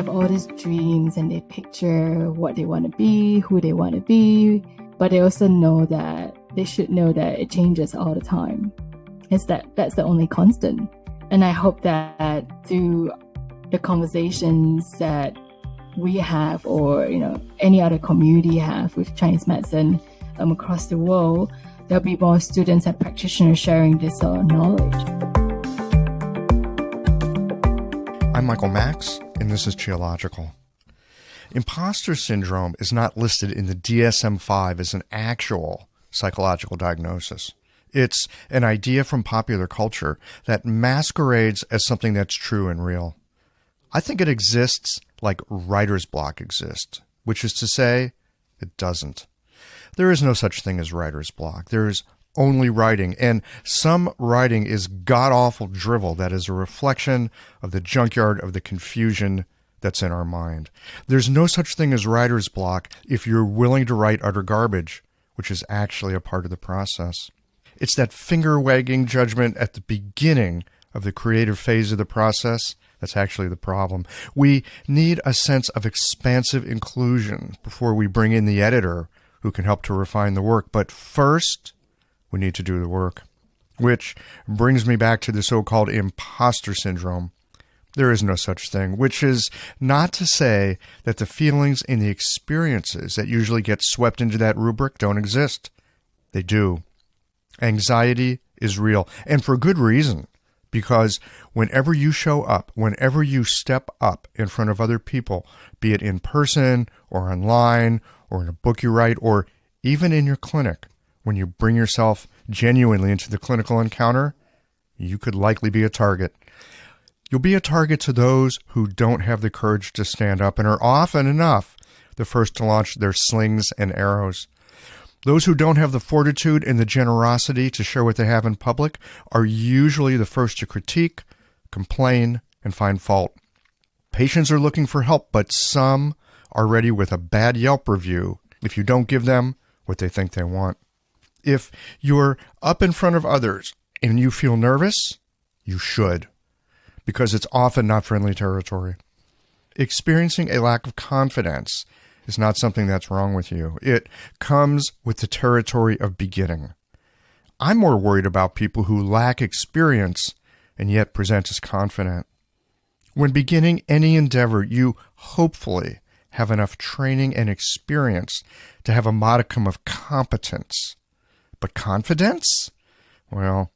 have all these dreams and they picture what they want to be, who they want to be, but they also know that they should know that it changes all the time. That's the only constant. And I hope that through the conversations that we have, or any other community have with Chinese medicine across the world, there'll be more students and practitioners sharing this knowledge. I'm Michael Max, and this is Qiological. Imposter syndrome is not listed in the DSM-5 as an actual psychological diagnosis. It's an idea from popular culture that masquerades as something that's true and real. I think it exists like writer's block exists, which is to say, it doesn't. There is no such thing as writer's block. There is only writing, and some writing is god-awful drivel that is a reflection of the junkyard of the confusion that's in our mind. There's no such thing as writer's block if you're willing to write utter garbage, which is actually a part of the process. It's that finger-wagging judgment at the beginning of the creative phase of the process that's actually the problem. We need a sense of expansive inclusion before we bring in the editor who can help to refine the work. But first, we need to do the work. Which brings me back to the so-called imposter syndrome. There is no such thing, which is not to say that the feelings and the experiences that usually get swept into that rubric don't exist. They do. Anxiety is real, and for good reason, because whenever you show up, whenever you step up in front of other people, be it in person or online or in a book you write or even in your clinic, when you bring yourself genuinely into the clinical encounter, you could likely be a target. You'll be a target to those who don't have the courage to stand up and are often enough the first to launch their slings and arrows. Those who don't have the fortitude and the generosity to share what they have in public are usually the first to critique, complain, and find fault. Patients are looking for help, but some are ready with a bad Yelp review if you don't give them what they think they want. If you're up in front of others and you feel nervous, you should, because it's often not friendly territory. Experiencing a lack of confidence is not something that's wrong with you. It comes with the territory of beginning. I'm more worried about people who lack experience and yet present as confident. When beginning any endeavor, you hopefully have enough training and experience to have a modicum of competence. But confidence? Well,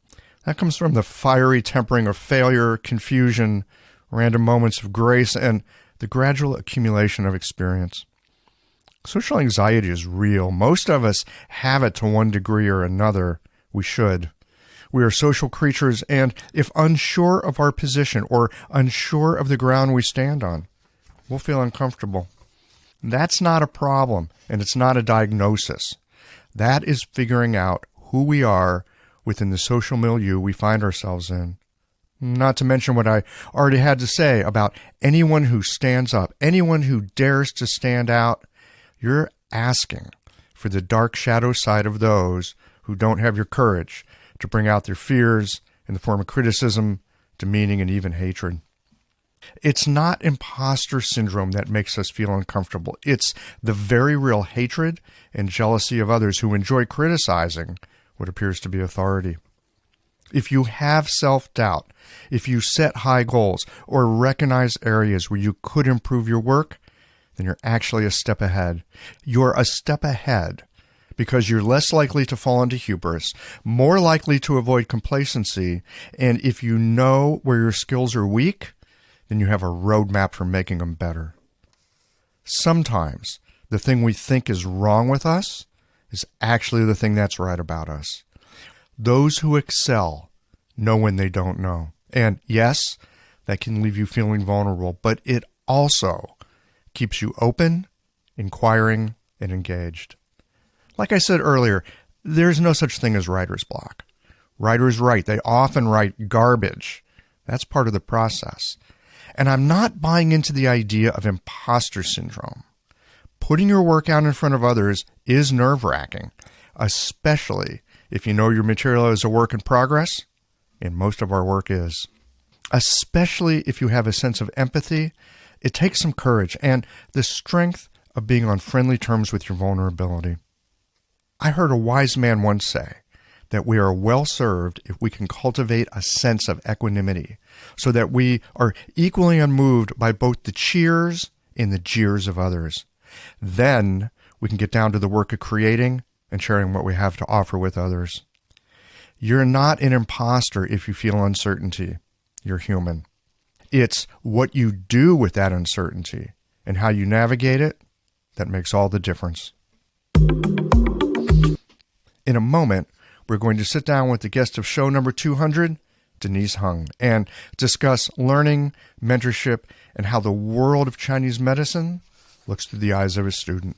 that comes from the fiery tempering of failure, confusion, random moments of grace, and the gradual accumulation of experience. Social anxiety is real. Most of us have it to one degree or another. We should. We are social creatures, and if unsure of our position or unsure of the ground we stand on, we'll feel uncomfortable. That's not a problem, and it's not a diagnosis. That is figuring out who we are within the social milieu we find ourselves in. Not to mention what I already had to say about anyone who stands up, anyone who dares to stand out. You're asking for the dark shadow side of those who don't have your courage to bring out their fears in the form of criticism, demeaning, and even hatred. It's not imposter syndrome that makes us feel uncomfortable. It's the very real hatred and jealousy of others who enjoy criticizing what appears to be authority. If you have self-doubt, if you set high goals or recognize areas where you could improve your work, then you're actually a step ahead. You're a step ahead because you're less likely to fall into hubris, more likely to avoid complacency, and if you know where your skills are weak, then you have a roadmap for making them better. Sometimes the thing we think is wrong with us is actually the thing that's right about us. Those who excel know when they don't know. And yes, that can leave you feeling vulnerable, but it also keeps you open, inquiring, and engaged. Like I said earlier, there's no such thing as writer's block. Writers write. They often write garbage. That's part of the process. And I'm not buying into the idea of imposter syndrome. Putting your work out in front of others is nerve-wracking, especially if you know your material is a work in progress, and most of our work is. Especially if you have a sense of empathy it takes some courage and the strength of being on friendly terms with your vulnerability. I heard a wise man once say that we are well served if we can cultivate a sense of equanimity so that we are equally unmoved by both the cheers and the jeers of others. Then we can get down to the work of creating and sharing what we have to offer with others. You're not an imposter if you feel uncertainty. You're human. It's what you do with that uncertainty and how you navigate it that makes all the difference. In a moment, we're going to sit down with the guest of show number 200, Denise Hung, and discuss learning, mentorship, and how the world of Chinese medicine looks through the eyes of a student.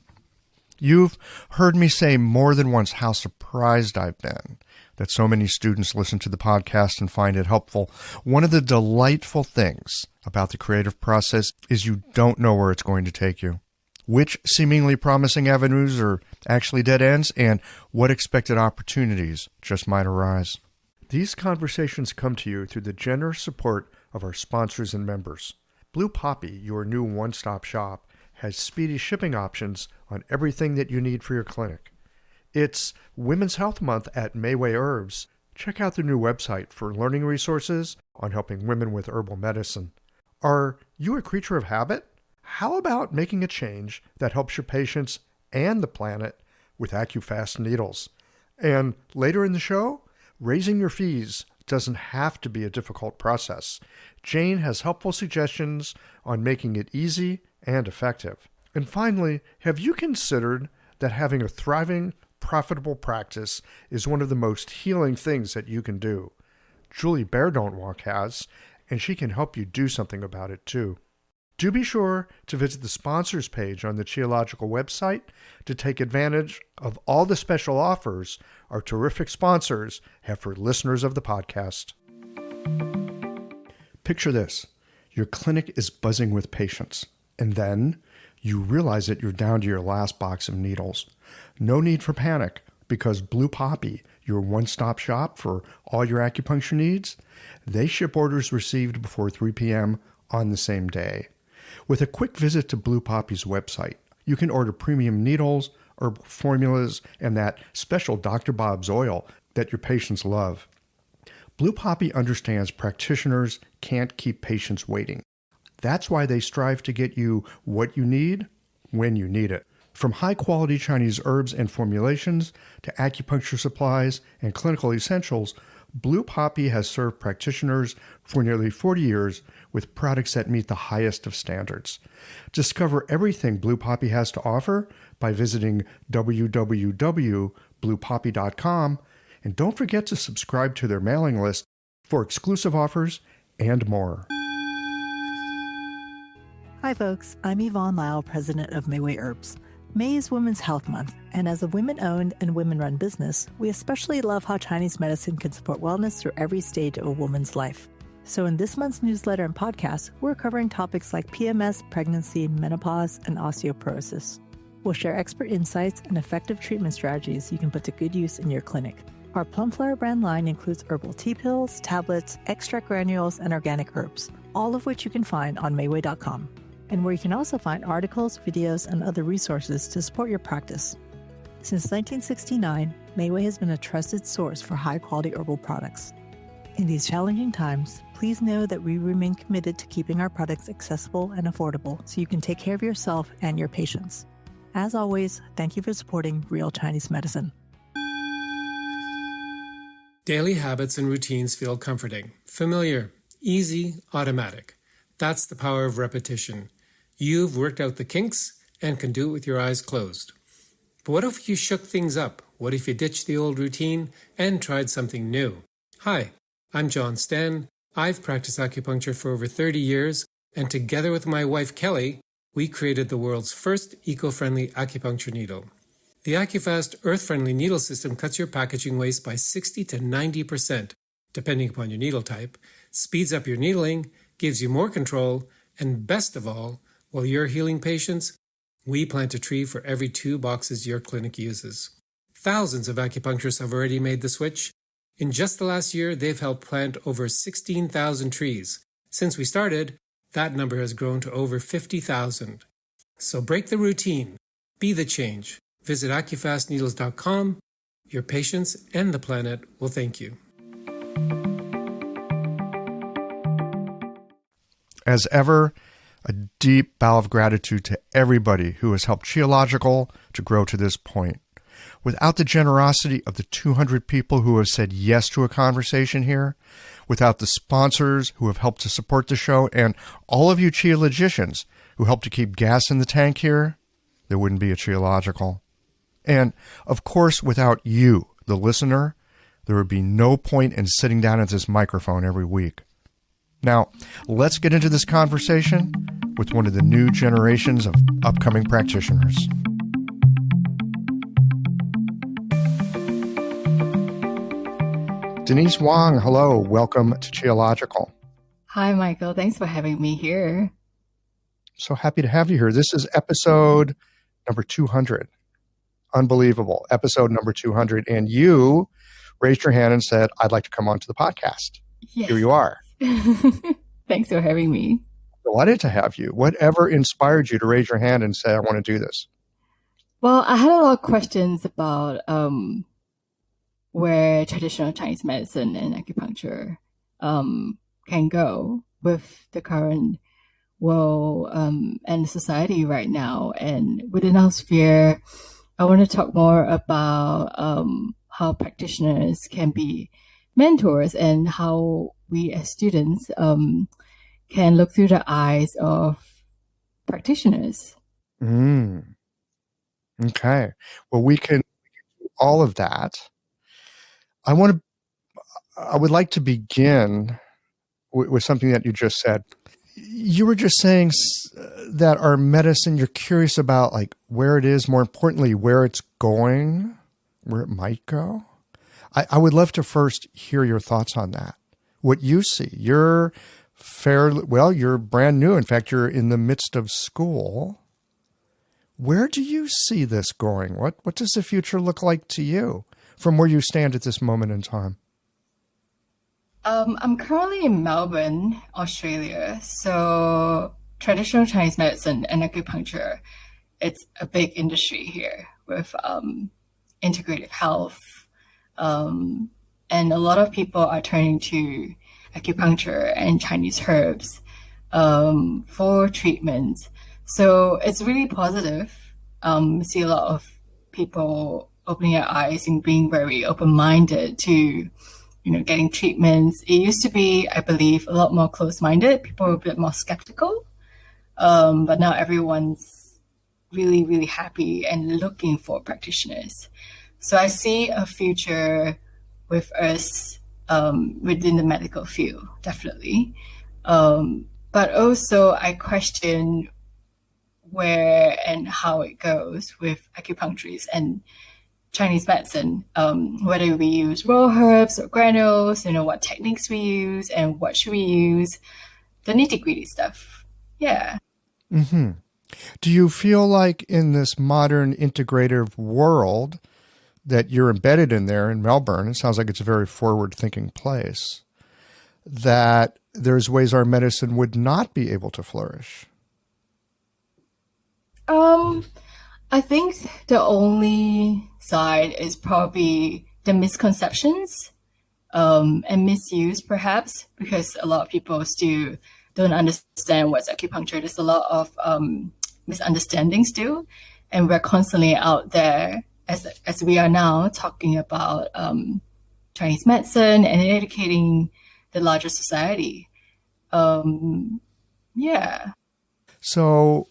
You've heard me say more than once how surprised I've been that so many students listen to the podcast and find it helpful. One of the delightful things about the creative process is you don't know where it's going to take you, which seemingly promising avenues are actually dead ends, and what expected opportunities just might arise. These conversations come to you through the generous support of our sponsors and members. Blue Poppy, your new one-stop shop, has speedy shipping options on everything that you need for your clinic. It's Women's Health Month at Mayway Herbs. Check out their new website for learning resources on helping women with herbal medicine. Are you a creature of habit? How about making a change that helps your patients and the planet with AccuFast needles? And later in the show, raising your fees doesn't have to be a difficult process. Jane has helpful suggestions on making it easy and effective. And finally, have you considered that having a thriving, profitable practice is one of the most healing things that you can do? Julie Bear Don't Walk has, and she can help you do something about it too. Do be sure to visit the sponsors page on the Qiological website to take advantage of all the special offers our terrific sponsors have for listeners of the podcast. Picture this. Your clinic is buzzing with patients, and then you realize that you're down to your last box of needles. No need for panic, because Blue Poppy, your one-stop shop for all your acupuncture needs, they ship orders received before 3 p.m. on the same day. With a quick visit to Blue Poppy's website, you can order premium needles, herbal formulas, and that special Dr. Bob's oil that your patients love. Blue Poppy understands practitioners can't keep patients waiting. That's why they strive to get you what you need when you need it. From high-quality Chinese herbs and formulations to acupuncture supplies and clinical essentials, Blue Poppy has served practitioners for nearly 40 years with products that meet the highest of standards. Discover everything Blue Poppy has to offer by visiting www.bluepoppy.com, and don't forget to subscribe to their mailing list for exclusive offers and more. Hi folks, I'm Yvonne Lyle, president of Mayway Herbs. May is Women's Health Month, and as a women-owned and women-run business, we especially love how Chinese medicine can support wellness through every stage of a woman's life. So in this month's newsletter and podcast, we're covering topics like PMS, pregnancy, menopause, and osteoporosis. We'll share expert insights and effective treatment strategies you can put to good use in your clinic. Our Plumflower brand line includes herbal tea pills, tablets, extract granules, and organic herbs, all of which you can find on Mayway.com, and where you can also find articles, videos, and other resources to support your practice. Since 1969, Mayway has been a trusted source for high-quality herbal products. In these challenging times, please know that we remain committed to keeping our products accessible and affordable so you can take care of yourself and your patients. As always, thank you for supporting Real Chinese Medicine. Daily habits and routines feel comforting, familiar, easy, automatic. That's the power of repetition. You've worked out the kinks and can do it with your eyes closed. But what if you shook things up? What if you ditched the old routine and tried something new? Hi, I'm John Sten. I've practiced acupuncture for over 30 years, and together with my wife Kelly, we created the world's first eco-friendly acupuncture needle. The AccuFast earth-friendly needle system cuts your packaging waste by 60 to 90%, depending upon your needle type, speeds up your needling, gives you more control, and best of all, while you're healing patients, we plant a tree for every 2 boxes your clinic uses. Thousands of acupuncturists have already made the switch. In just the last year, they've helped plant over 16,000 trees. Since we started, That number has grown to over 50,000. So break the routine. Be the change. Visit acufastneedles.com. Your patients and the planet will thank you. As ever, a deep bow of gratitude to everybody who has helped Qiological to grow to this point. Without the generosity of the 200 people who have said yes to a conversation here, without the sponsors who have helped to support the show, and all of you Qiologicians who help to keep gas in the tank here, there wouldn't be a Qiological. And, of course, without you, the listener, there would be no point in sitting down at this microphone every week. Now, let's get into this conversation with one of the new generations of upcoming practitioners. Denise Hung, hello. Welcome to Qiological. Hi, Michael. Thanks for having me here. So happy to have you here. This is episode number 200. Unbelievable. Episode number 200. And you raised your hand and said, I'd like to come onto the podcast. Yes. Here you are. Thanks for having me. Delighted to have you. Whatever inspired you to raise your hand and say, I want to do this? Well, I had a lot of questions about where traditional Chinese medicine and acupuncture can go with the current world and society right now. And within our sphere, I want to talk more about how practitioners can be mentors and how we as students can look through the eyes of practitioners. Okay. Well, we can do all of that. I would like to begin with something that you just said. You were just saying that our medicine, you're curious about like where it is, more importantly, where it's going, where it might go. I would love to first hear your thoughts on that. What you see. You're you're brand new. In fact, you're in the midst of school. Where do you see this going? What does the future look like to you from where you stand at this moment in time? I'm currently in Melbourne, Australia. So traditional Chinese medicine and acupuncture, it's a big industry here with integrative health. And a lot of people are turning to acupuncture and Chinese herbs for treatments. So it's really positive. See a lot of people opening their eyes and being very open-minded to getting treatments. It used to be, I believe, a lot more close-minded. People were a bit more skeptical. But now everyone's really, really happy and looking for practitioners. So I see a future with us within the medical field, definitely. But also I question where and how it goes with acupuncturists and Chinese medicine, whether we use raw herbs or granules, what techniques we use and what should we use, the nitty-gritty stuff. Yeah. Mm-hmm. Do you feel like in this modern integrative world that you're embedded in there in Melbourne, it sounds like it's a very forward-thinking place, that there's ways our medicine would not be able to flourish? I think the only side is probably the misconceptions and misuse, perhaps, because a lot of people still don't understand what's acupuncture. There's a lot of misunderstandings still, and we're constantly out there, as we are now, talking about Chinese medicine and educating the larger society. Yeah. So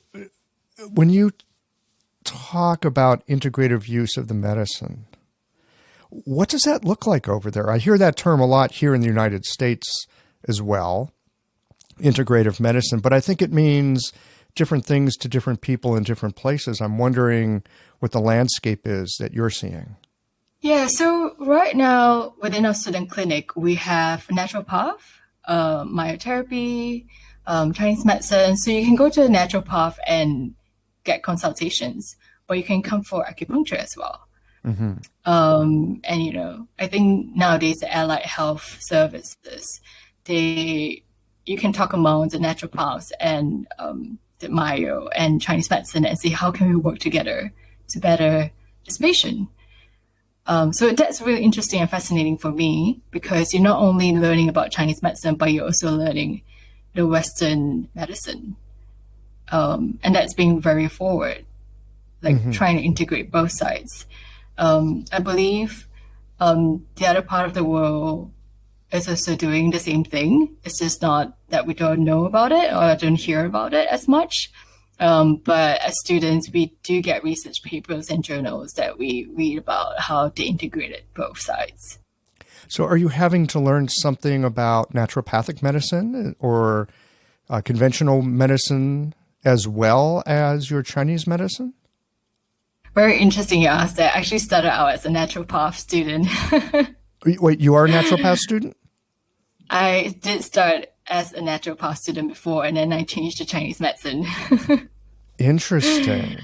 when you talk about integrative use of the medicine, what does that look like over there? I hear that term a lot here in the United States as well, integrative medicine, but I think it means different things to different people in different places. I'm wondering what the landscape is that you're seeing. Yeah, so right now within our student clinic, we have naturopath, myotherapy, Chinese medicine. So you can go to the naturopath and get consultations, but you can come for acupuncture as well. Mm-hmm. And I think nowadays the allied health services, they you can talk among the naturopaths and the Mayo and Chinese medicine and see how can we work together to better this patient. So that's really interesting and fascinating for me because you're not only learning about Chinese medicine, but you're also learning the Western medicine. And that's being very forward, like trying to integrate both sides. I believe the other part of the world is also doing the same thing. It's just not that we don't know about it or don't hear about it as much. But as students, we do get research papers and journals that we read about how they integrated both sides. So are you having to learn something about naturopathic medicine or conventional medicine as well as your Chinese medicine? Very interesting you asked that. I actually started out as a naturopath student. Wait, you are a naturopath student? I did start as a naturopath student before, and then I changed to Chinese medicine. Interesting.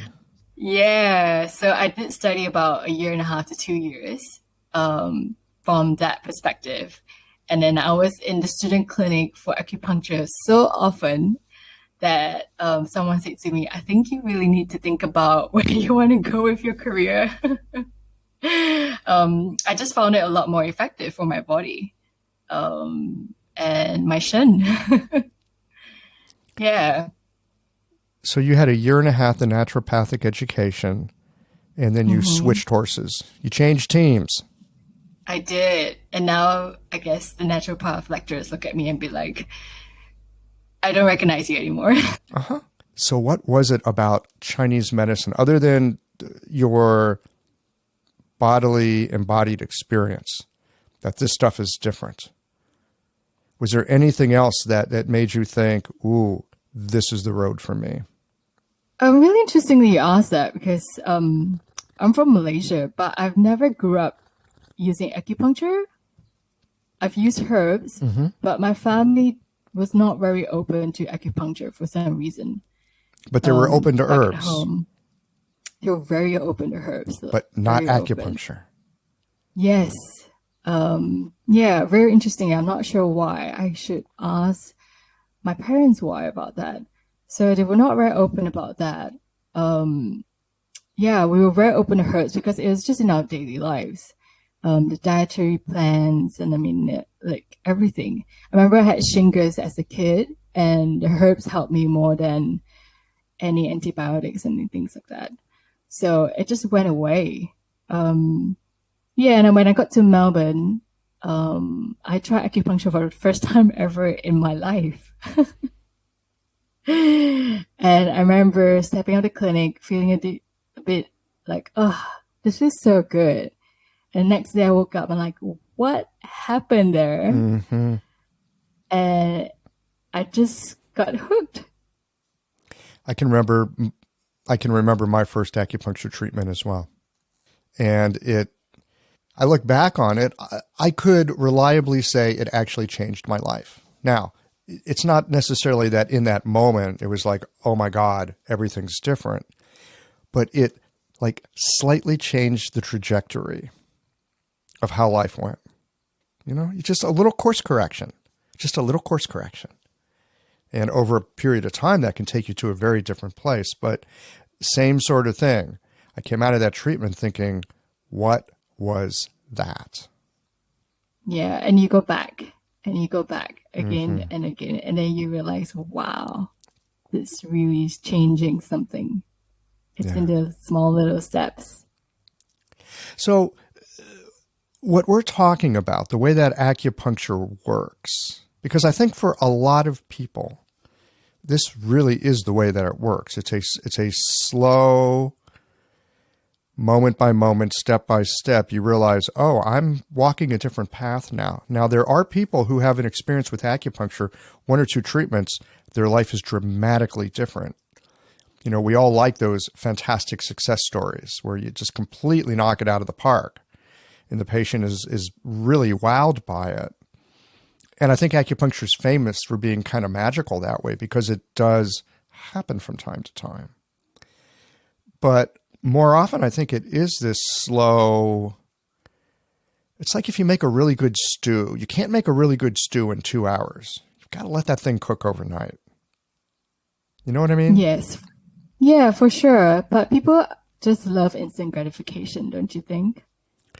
Yeah, so I did study about 1.5 to 2 years from that perspective. And then I was in the student clinic for acupuncture so often that someone said to me, I think you really need to think about where you want to go with your career. I just found it a lot more effective for my body and my shin. Yeah. So you had 1.5 years in naturopathic education, and then you switched horses. You changed teams. I did. And now I guess the naturopath lecturers look at me and be like, I don't recognize you anymore. So what was it about Chinese medicine, other than your bodily embodied experience, that this stuff is different? Was there anything else that made you think, ooh, this is the road for me? Really interestingly, you asked that because I'm from Malaysia, but I've never grew up using acupuncture. I've used herbs, but my family was not very open to acupuncture for some reason. But they were open to herbs. At home, they were very open to herbs. But not very acupuncture. Open. Yes. Yeah, very interesting. I'm not sure why. I should ask my parents why about that. So they were not very open about that. Yeah, we were very open to herbs because it was just in our daily lives. The dietary plans and like everything. I remember I had shingles as a kid and the herbs helped me more than any antibiotics and things like that. So it just went away. Yeah, and when I got to Melbourne, I tried acupuncture for the first time ever in my life. And I remember stepping out of the clinic, feeling a bit like, oh, this feels so good. And the next day I woke up and like, what happened there? And I just got hooked. I can remember my first acupuncture treatment as well. And I look back on it, I could reliably say it actually changed my life. Now, it's not necessarily that in that moment it was like, oh my God, everything's different. But it like slightly changed the trajectory of how life went. You know, just a little course correction. And over a period of time, that can take you to a very different place. But same sort of thing. I came out of that treatment thinking, what was that? Yeah, and you go back again and again. And then you realize, wow, this really is changing something. It's in the small little steps. So what we're talking about, the way that acupuncture works, because I think for a lot of people, this really is the way that it works. It's a slow, moment by moment, step by step. You realize, oh, I'm walking a different path now. Now, there are people who have an experience with acupuncture, 1 or 2 treatments, their life is dramatically different. You know, we all like those fantastic success stories where you just completely knock it out of the park and the patient is really wowed by it. And I think acupuncture is famous for being kind of magical that way because it does happen from time to time. But more often, I think it is this slow, it's like if you make a really good stew, you can't make a really good stew in 2 hours. You've got to let that thing cook overnight. You know what I mean? Yes. Yeah, for sure. But people just love instant gratification, don't you think?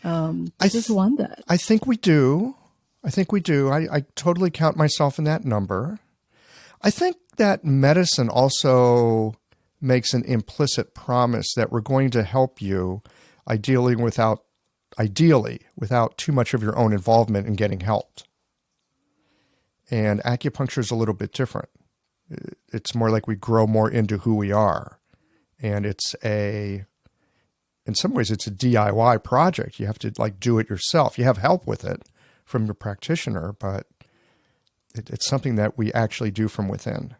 They just want that. I think we do. I totally count myself in that number. I think that medicine also makes an implicit promise that we're going to help you, ideally without too much of your own involvement in getting helped. And acupuncture is a little bit different. It's more like we grow more into who we are. And in some ways, it's a DIY project. You have to do it yourself. You have help with it from your practitioner, but it's something that we actually do from within.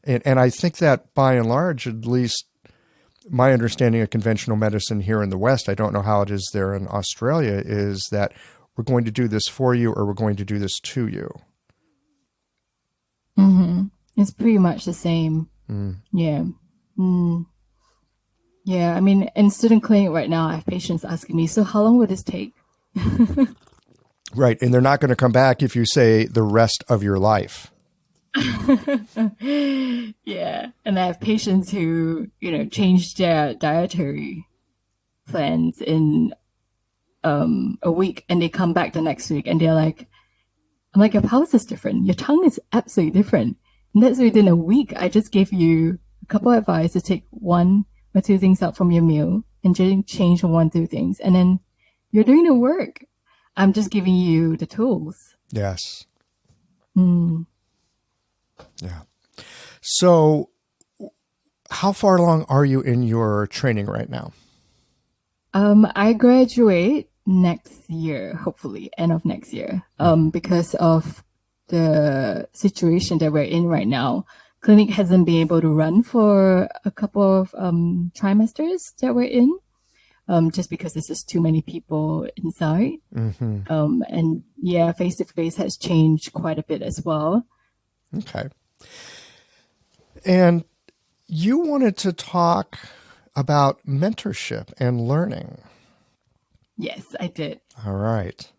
And I think that by and large, at least my understanding of conventional medicine here in the West, I don't know how it is there in Australia, is that we're going to do this for you or we're going to do this to you. Mm-hmm. It's pretty much the same. Yeah. Yeah, I mean, in student clinic right now, I have patients asking me, so how long will this take? Right. And they're not going to come back if you say the rest of your life. Yeah. And I have patients who, change their dietary plans in a week and they come back the next week and they're like, I'm like, your pulse is different. Your tongue is absolutely different. And that's within a week. I just gave you a couple of advice to take 1 or 2 things out from your meal and just change 1, 2 things. And then you're doing the work. I'm just giving you the tools. Yes. Yeah. So how far along are you in your training right now? I graduate next year, hopefully, end of next year. Because of the situation that we're in right now, clinic hasn't been able to run for a couple of trimesters that we're in. Just because there's just too many people inside. And yeah, face-to-face has changed quite a bit as well. Okay. And you wanted to talk about mentorship and learning. Yes, I did. All right.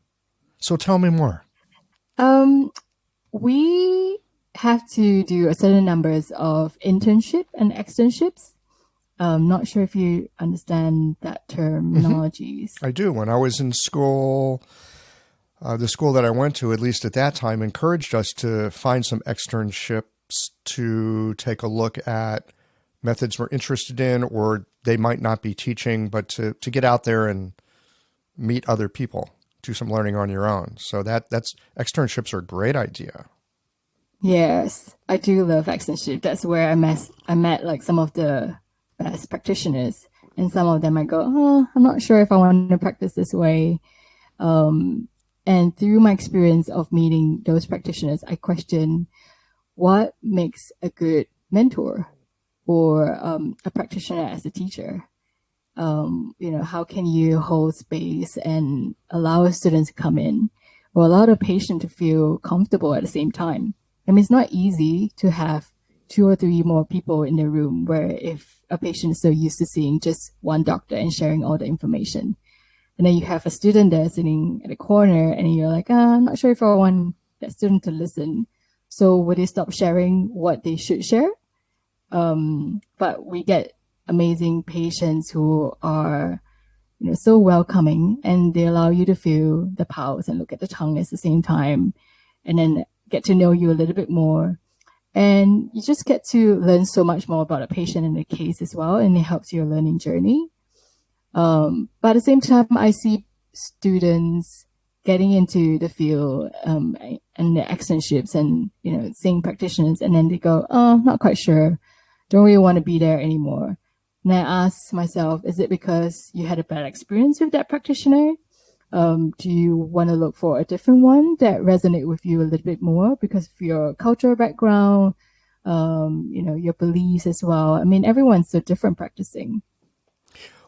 So tell me more. We have to do a certain numbers of internship and externships. Not sure if you understand that terminologies. I do. When I was in school, the school that I went to, at least at that time, encouraged us to find some externships to take a look at methods we're interested in, or they might not be teaching, but to get out there and meet other people, do some learning on your own. So that's externships are a great idea. Yes, I do love externship. That's where I met like some of the best practitioners, and some of them I go, oh, I'm not sure if I want to practice this way. And through my experience of meeting those practitioners, I question what makes a good mentor or a practitioner as a teacher. How can you hold space and allow a student to come in or allow the patient to feel comfortable at the same time? I mean, it's not easy to have 2 or 3 more people in the room where if a patient is so used to seeing just one doctor and sharing all the information. And then you have a student there sitting at a corner and you're like, I'm not sure if I want that student to listen. So would they stop sharing what they should share? But we get amazing patients who are, so welcoming, and they allow you to feel the pulse and look at the tongue at the same time, and then get to know you a little bit more. And you just get to learn so much more about a patient and the case as well, and it helps your learning journey. But at the same time, I see students getting into the field and the externships and, seeing practitioners, and then they go, oh, not quite sure, don't really want to be there anymore. And I ask myself, is it because you had a bad experience with that practitioner? Do you want to look for a different one that resonate with you a little bit more because of your cultural background, your beliefs as well? I mean, everyone's so different practicing.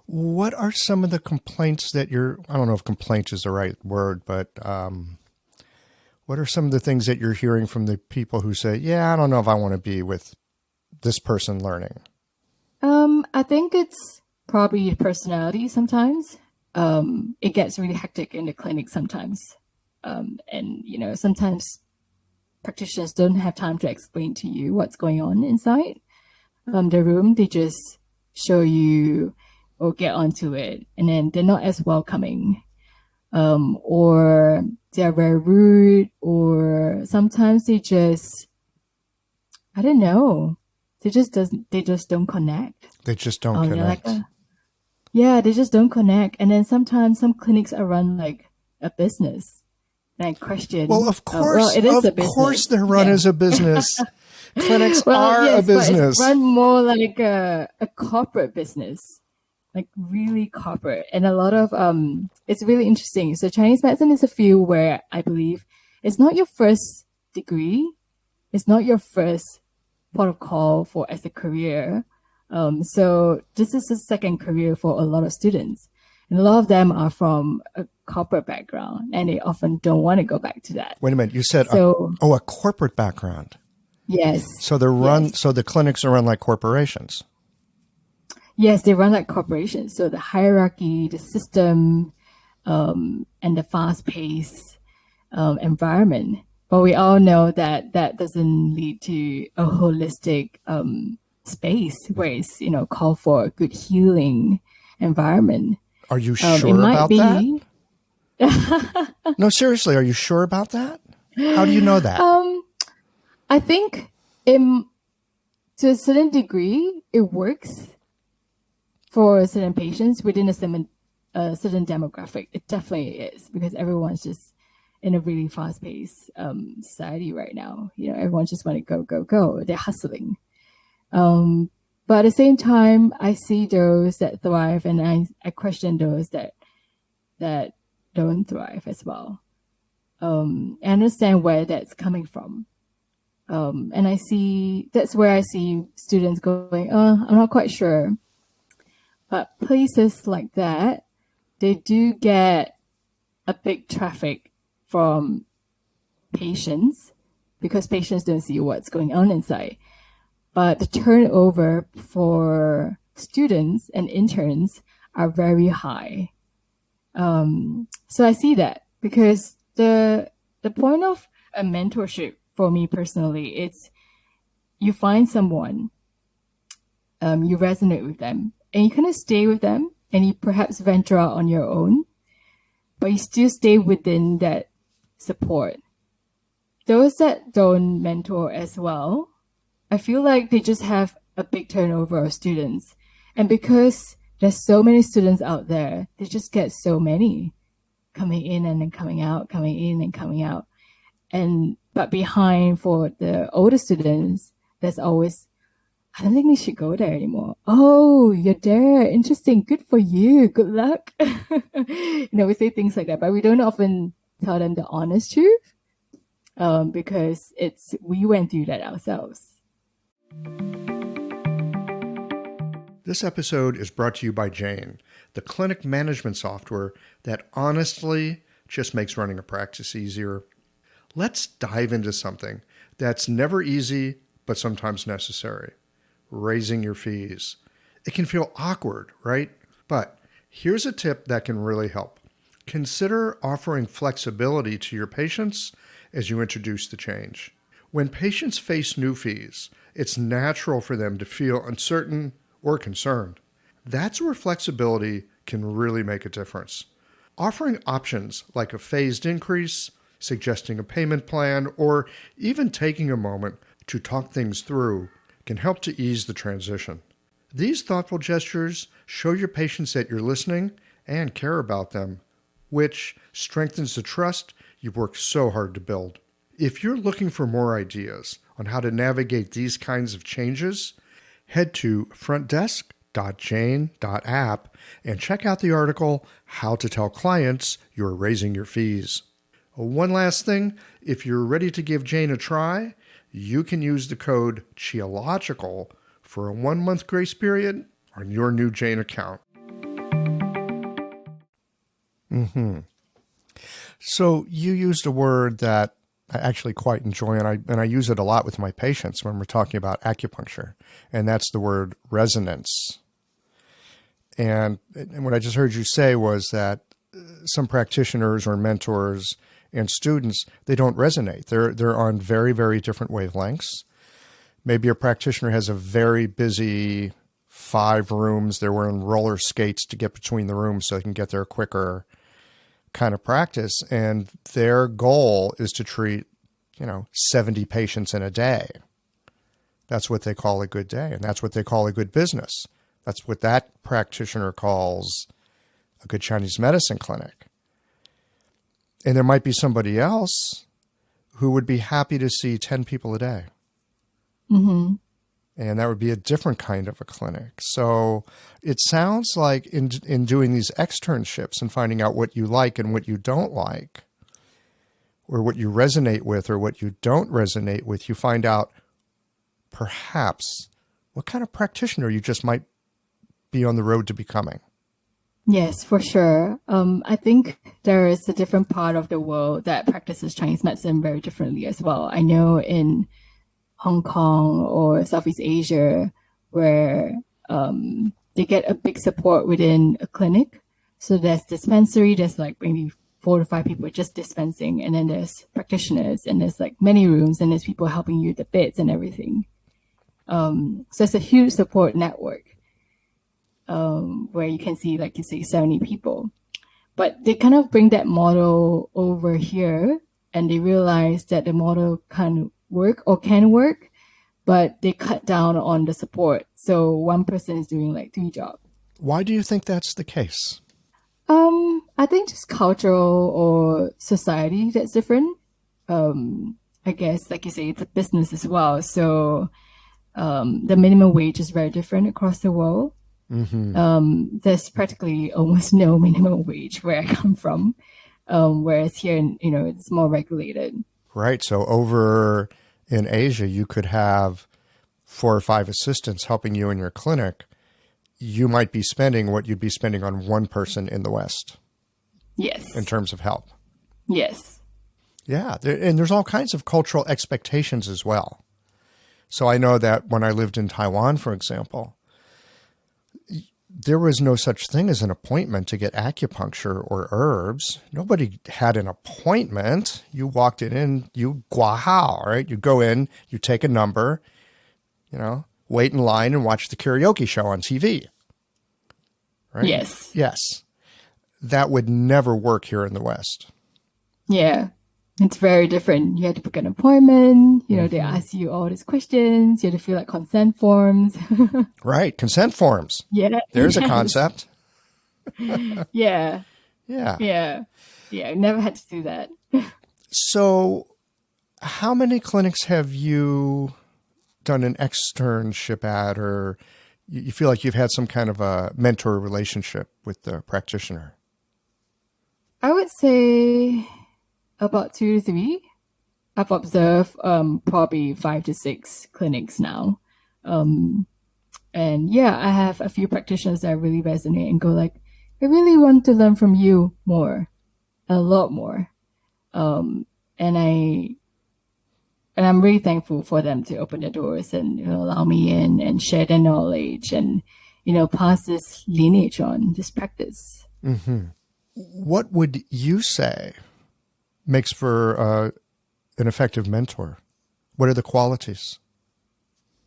What are some of the complaints that I don't know if complaint is the right word, but what are some of the things that you're hearing from the people who say, yeah, I don't know if I want to be with this person learning? I think it's probably personality sometimes. It gets really hectic in the clinic sometimes. And, sometimes practitioners don't have time to explain to you what's going on inside the room. They just show you or get onto it, and then they're not as welcoming, or they're very rude, or sometimes they just, I don't know, they just don't connect. They just don't connect. They just don't connect. And then sometimes some clinics are run like a business. And I question. Well, of course, it is a business. Of course, they're run as a business. Clinics are a business. But it's run more like a corporate business, like really corporate. And a lot of it's really interesting. So Chinese medicine is a field where I believe it's not your first degree, it's not your first port of call for as a career. So this is a second career for a lot of students. And a lot of them are from a corporate background, and they often don't want to go back to that. Wait a minute. You said, a corporate background. Yes. So they're run. Yes. So the clinics are run like corporations. Yes, they run like corporations. So the hierarchy, the system, and the fast-paced environment. But we all know that that doesn't lead to a holistic space where it's, call for a good healing environment. Are you sure about that? No, seriously, are you sure about that? How do you know that? I think to a certain degree, it works for certain patients within a certain demographic. It definitely is, because everyone's just in a really fast-paced society right now. Everyone just want to go, go, go. They're hustling. But at the same time, I see those that thrive, and I question those that don't thrive as well. I understand where that's coming from. And that's where I see students going, I'm not quite sure. But places like that, they do get a big traffic from patients, because patients don't see what's going on inside. But the turnover for students and interns are very high. So I see that, because the point of a mentorship for me personally, it's you find someone, you resonate with them, and you kind of stay with them, and you perhaps venture out on your own, but you still stay within that support. Those that don't mentor as well, I feel like they just have a big turnover of students. And because there's so many students out there, they just get so many coming in and then coming out, coming in and coming out. But behind, for the older students, there's always, I don't think they should go there anymore. Oh, you're there. Interesting. Good for you. Good luck. We say things like that, but we don't often tell them the honest truth, because we went through that ourselves. This episode is brought to you by Jane, the clinic management software that honestly just makes running a practice easier. Let's dive into something that's never easy, but sometimes necessary: raising your fees. It can feel awkward, right? But here's a tip that can really help. Consider offering flexibility to your patients as you introduce the change. When patients face new fees, it's natural for them to feel uncertain or concerned. That's where flexibility can really make a difference. Offering options like a phased increase, suggesting a payment plan, or even taking a moment to talk things through can help to ease the transition. These thoughtful gestures show your patients that you're listening and care about them, which strengthens the trust you've worked so hard to build. If you're looking for more ideas on how to navigate these kinds of changes, head to frontdesk.jane.app and check out the article, How to Tell Clients You're Raising Your Fees. One last thing, if you're ready to give Jane a try, you can use the code Qiological for a 1-month grace period on your new Jane account. So you used a word that I actually quite enjoy, and I use it a lot with my patients when we're talking about acupuncture, and that's the word resonance. And what I just heard you say was that some practitioners or mentors and students, they don't resonate. They're on very, very different wavelengths. Maybe a practitioner has a very busy 5 rooms. They're wearing roller skates to get between the rooms so they can get there quicker kind of practice. And their goal is to treat, 70 patients in a day. That's what they call a good day. And that's what they call a good business. That's what that practitioner calls a good Chinese medicine clinic. And there might be somebody else who would be happy to see 10 people a day. Mm-hmm. And that would be a different kind of a clinic. So it sounds like in doing these externships and finding out what you like and what you don't like, or what you resonate with or what you don't resonate with, you find out perhaps what kind of practitioner you just might be on the road to becoming. Yes, for sure. I think there is a different part of the world that practices Chinese medicine very differently as well. I know in Hong Kong or Southeast Asia where they get a big support within a clinic. So there's dispensary, there's like maybe 4 to 5 people just dispensing, and then there's practitioners, and there's like many rooms, and there's people helping you with the beds and everything. So it's a huge support network where you can see, like you say, 70 people. But they kind of bring that model over here, and they realize that the model can work, but they cut down on the support. So one person is doing like 3 jobs. Why do you think that's the case? I think just cultural or society that's different. I guess, like you say, it's a business as well. So the minimum wage is very different across the world. Mm-hmm. There's practically almost no minimum wage where I come from, whereas here, it's more regulated. Right. So over in Asia, you could have 4 or 5 assistants helping you in your clinic. You might be spending what you'd be spending on one person in the West. Yes. In terms of help. Yes. Yeah. And there's all kinds of cultural expectations as well. So I know that when I lived in Taiwan, for example, there was no such thing as an appointment to get acupuncture or herbs. Nobody had an appointment. You walked in and you guahao, right? You go in, you take a number, wait in line and watch the karaoke show on TV. Right? Yes. Yes. That would never work here in the West. Yeah. It's very different. You have to book an appointment. They ask you all these questions. You have to fill out consent forms. Right. Consent forms. Yeah. There's a concept. Yeah. Yeah. Yeah. Yeah. I never had to do that. So how many clinics have you done an externship at, or you feel like you've had some kind of a mentor relationship with the practitioner? I would say about 2 to 3. I've observed probably 5 to 6 clinics now. And yeah, I have a few practitioners that really resonate and go like, I really want to learn from you more, a lot more. And I'm really thankful for them to open their doors and allow me in and share their knowledge and, pass this lineage on, this practice. Mm-hmm. What would you say makes for an effective mentor? What are the qualities?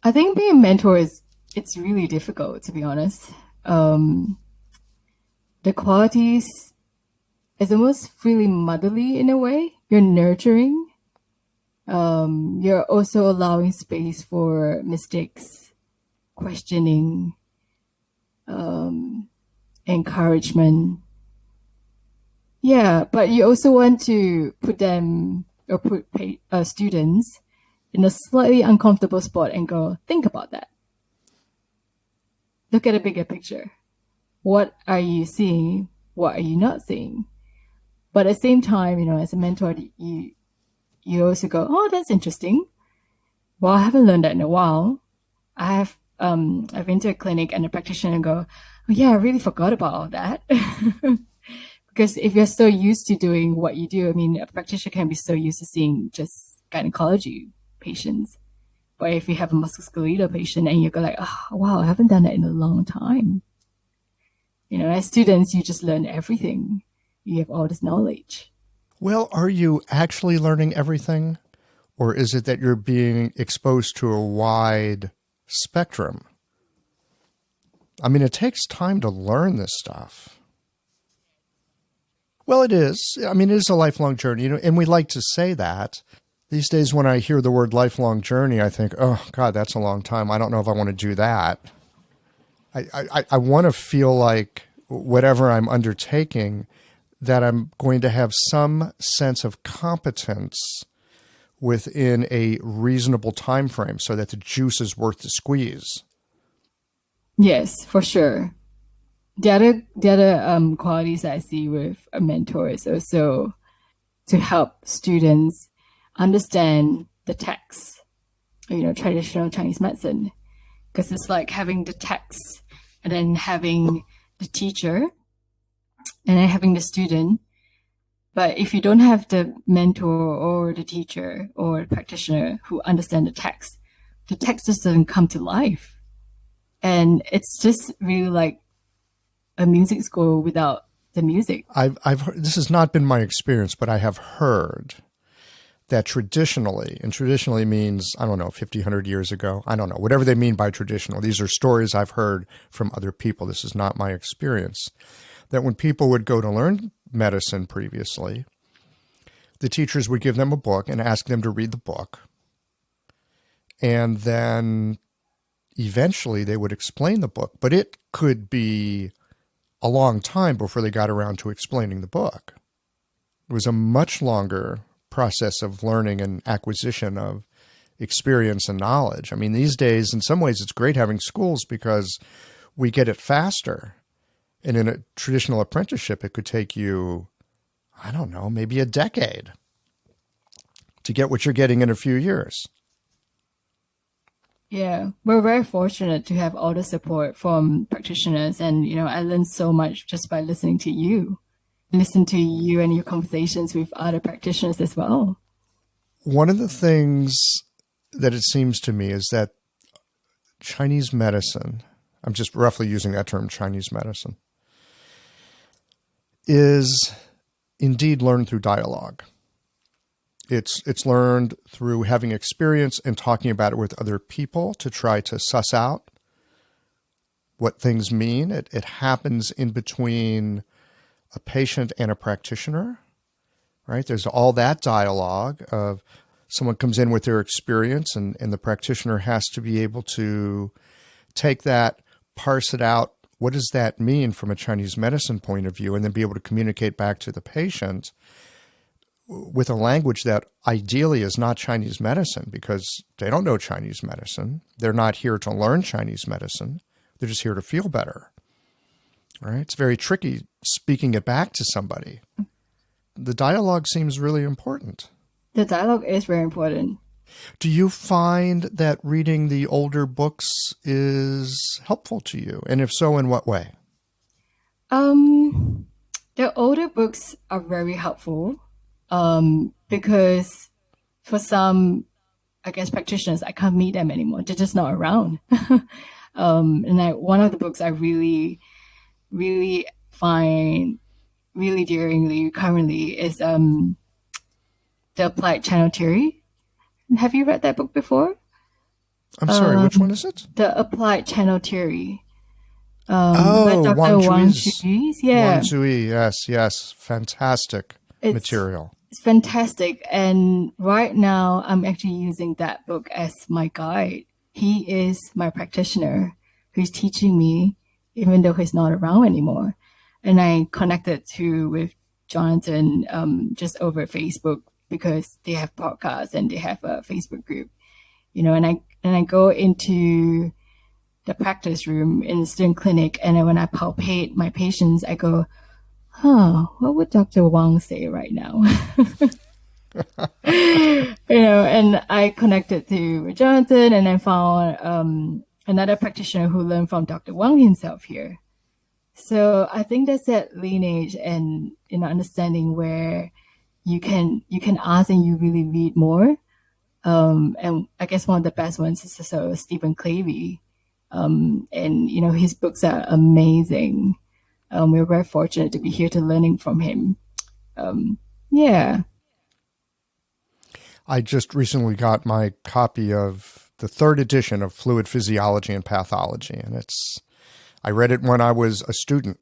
I think being a mentor it's really difficult, to be honest. The qualities is almost really motherly in a way. You're nurturing. You're also allowing space for mistakes, questioning, encouragement. Yeah, but you also want to put them or put students in a slightly uncomfortable spot and go, think about that. Look at a bigger picture. What are you seeing? What are you not seeing? But at the same time, as a mentor, you also go, oh, that's interesting. Well, I haven't learned that in a while. I've been to a clinic and the practitioner go, oh yeah, I really forgot about all that. Because if you're so used to doing what you do, a practitioner can be so used to seeing just gynecology patients. But if you have a musculoskeletal patient and you go like, oh, wow, I haven't done that in a long time. As students, you just learn everything. You have all this knowledge. Well, are you actually learning everything? Or is it that you're being exposed to a wide spectrum? I mean, it takes time to learn this stuff. Well, it is. I mean, it is a lifelong journey, and we like to say that. These days when I hear the word lifelong journey, I think, oh, God, that's a long time. I don't know if I want to do that. I want to feel like whatever I'm undertaking, that I'm going to have some sense of competence within a reasonable time frame so that the juice is worth the squeeze. Yes, for sure. The other qualities I see with a mentor is also to help students understand the text, traditional Chinese medicine, because it's like having the text and then having the teacher and then having the student. But if you don't have the mentor or the teacher or the practitioner who understand the text just doesn't come to life. And it's just really like a music score without the music. I've heard, this has not been my experience, but I have heard that traditionally, and traditionally means, I don't know, 50, 100 years ago, I don't know, whatever they mean by traditional. These are stories I've heard from other people. This is not my experience. That when people would go to learn medicine previously, the teachers would give them a book and ask them to read the book. And then eventually they would explain the book, but it could be a long time before they got around to explaining the book. It was a much longer process of learning and acquisition of experience and knowledge. I mean, these days, in some ways, it's great having schools because we get it faster. And in a traditional apprenticeship, it could take you, I don't know, maybe a decade to get what you're getting in a few years. Yeah, we're very fortunate to have all the support from practitioners. And, I learned so much just by listening to you. Listen to you and your conversations with other practitioners as well. One of the things that it seems to me is that Chinese medicine, I'm just roughly using that term, Chinese medicine, is indeed learned through dialogue. It's learned through having experience and talking about it with other people to try to suss out what things mean. It happens in between a patient and a practitioner, right? There's all that dialogue of someone comes in with their experience and the practitioner has to be able to take that, parse it out. What does that mean from a Chinese medicine point of view? And then be able to communicate back to the patient with a language that ideally is not Chinese medicine, because they don't know Chinese medicine. They're not here to learn Chinese medicine. They're just here to feel better, right? It's very tricky speaking it back to somebody. The dialogue seems really important. The dialogue is very important. Do you find that reading the older books is helpful to you? And if so, in what way? The older books are very helpful. Because for some, I guess, practitioners, I can't meet them anymore. They're just not around. And one of the books I really, really find really dearingly currently is The Applied Channel Theory. Have you read that book before? I'm sorry, which one is it? The Applied Channel Theory. By Dr. Wang Zhui's. Yeah. Wang Zhui, yes. Fantastic material. It's fantastic. And right now, I'm actually using that book as my guide. He is my practitioner who's teaching me, even though he's not around anymore. And I connected with Jonathan just over Facebook because they have podcasts and they have a Facebook group, and I go into the practice room in the student clinic, and when I palpate my patients, I go, what would Dr. Wang say right now? And I connected to Jonathan, and I found another practitioner who learned from Dr. Wang himself here. So I think that's that lineage and understanding where you can ask and you really read more. And I guess one of the best ones is also Stephen Clavey. And his books are amazing. We're very fortunate to be here to learning from him. Yeah. I just recently got my copy of the third edition of Fluid Physiology and Pathology, and I read it when I was a student,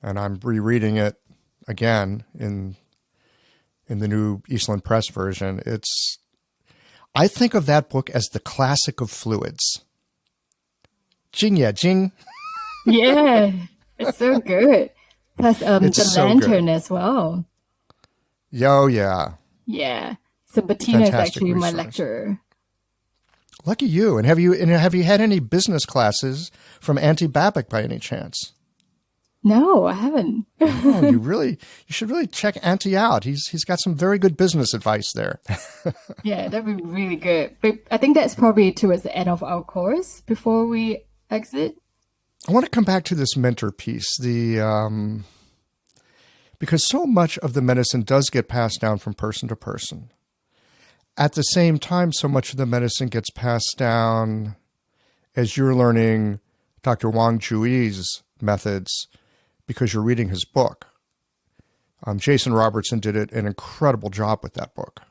and I'm rereading it again in the new Eastland Press version. I think of that book as the classic of fluids. Jing ya jing. Yeah. It's so good. Plus It's the so lantern good. as well. Yo, yeah. Yeah. So Bettina is Fantastic actually my resource. lecturer. Lucky you. And have you had any business classes from Auntie Babic by any chance? No, I haven't. Oh, you should really check Auntie out. He's got some very good business advice there. Yeah, that'd be really good. But I think that's probably towards the end of our course before we exit. I want to come back to this mentor piece. Because so much of the medicine does get passed down from person to person. At the same time, so much of the medicine gets passed down as you're learning Dr. Wang Jui's methods because you're reading his book. Jason Robertson did an incredible job with that book,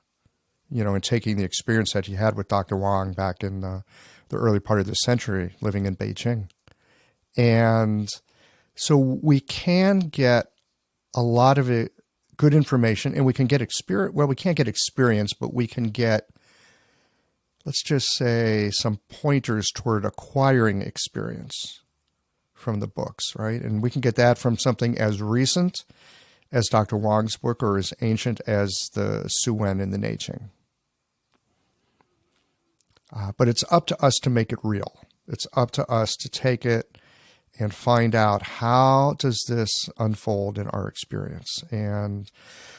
in taking the experience that he had with Dr. Wang back in the early part of the century living in Beijing. And so we can get a lot of it, good information, and we can get experience. Well, we can't get experience, but we can get, let's just say, some pointers toward acquiring experience from the books, right? And we can get that from something as recent as Dr. Wang's book or as ancient as the Su Wen and the Neiqing. But it's up to us to make it real. It's up to us to take it and find out, how does this unfold in our experience? And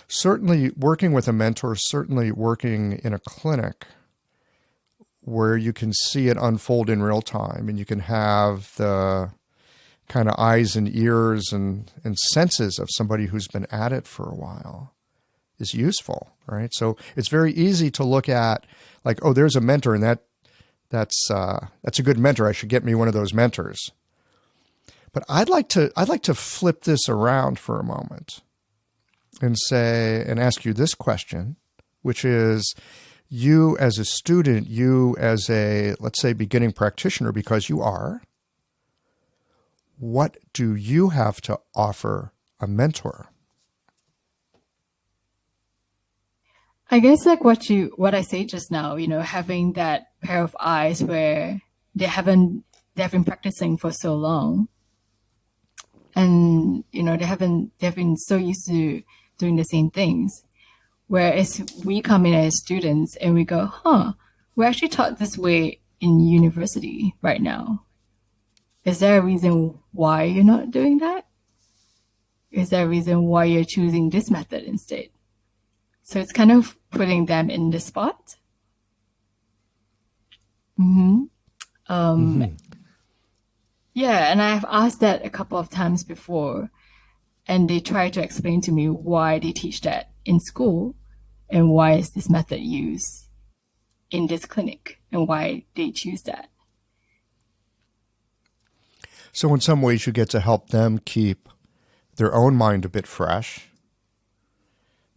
certainly working with a mentor, certainly working in a clinic where you can see it unfold in real time and you can have the kind of eyes and ears and senses of somebody who's been at it for a while is useful, right? So it's very easy to look at like, oh, there's a mentor and that's a good mentor. I should get me one of those mentors. But I'd like to flip this around for a moment and ask you this question, which is, you as a student, you as a, let's say, beginning practitioner, because you are, what do you have to offer a mentor? I guess like what I say just now, having that pair of eyes where they've been practicing for so long. And, they've been so used to doing the same things. Whereas we come in as students and we go, we're actually taught this way in university right now. Is there a reason why you're not doing that? Is there a reason why you're choosing this method instead? So it's kind of putting them in the spot. Yeah, and I've asked that a couple of times before, and they try to explain to me why they teach that in school and why is this method used in this clinic and why they choose that. So in some ways you get to help them keep their own mind a bit fresh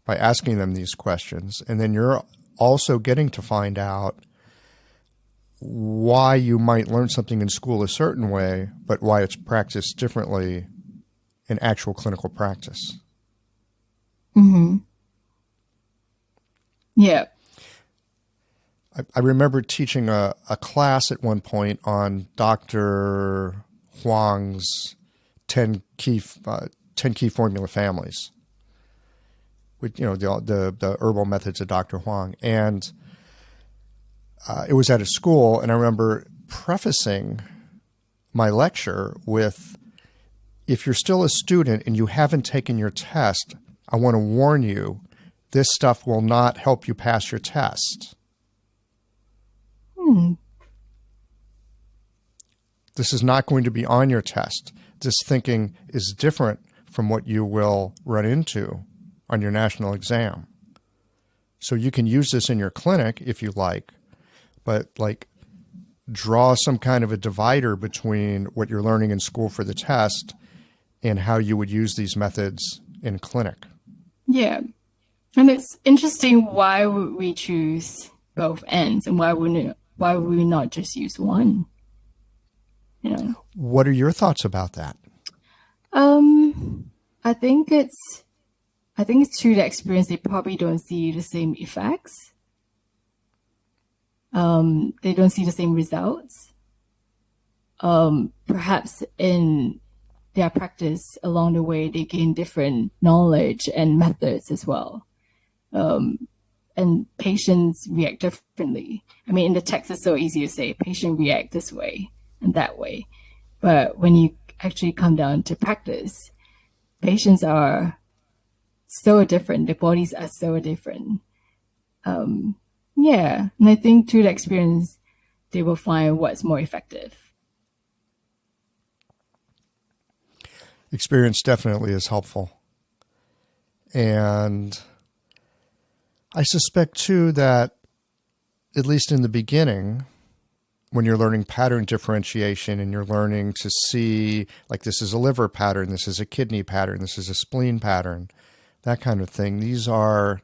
by asking them these questions. And then you're also getting to find out why you might learn something in school a certain way, but why it's practiced differently in actual clinical practice. Yeah. I remember teaching a class at one point on Dr. Huang's 10 key formula families, with the herbal methods of Dr. Huang, and it was at a school, and I remember prefacing my lecture with, if you're still a student and you haven't taken your test, I want to warn you, this stuff will not help you pass your test. This is not going to be on your test. This thinking is different from what you will run into on your national exam. So you can use this in your clinic if you like, but draw some kind of a divider between what you're learning in school for the test and how you would use these methods in clinic. Yeah. And it's interesting, why would we choose both ends, and why would we not just use one? You know, What are your thoughts about that? um, I think it's through the experience they probably don't see the same effects. They don't see the same results. Perhaps in their practice along the way, they gain different knowledge and methods as well. And patients react differently. I mean, in the text, it's so easy to say patient react this way and that way. But when you actually come down to practice, patients are so different. The bodies are so different. Yeah. And I think through the experience, they will find what's more effective. Experience definitely is helpful. And I suspect, too, that at least in the beginning, when you're learning pattern differentiation and you're learning to see, like, this is a liver pattern, this is a kidney pattern, this is a spleen pattern, that kind of thing. These are,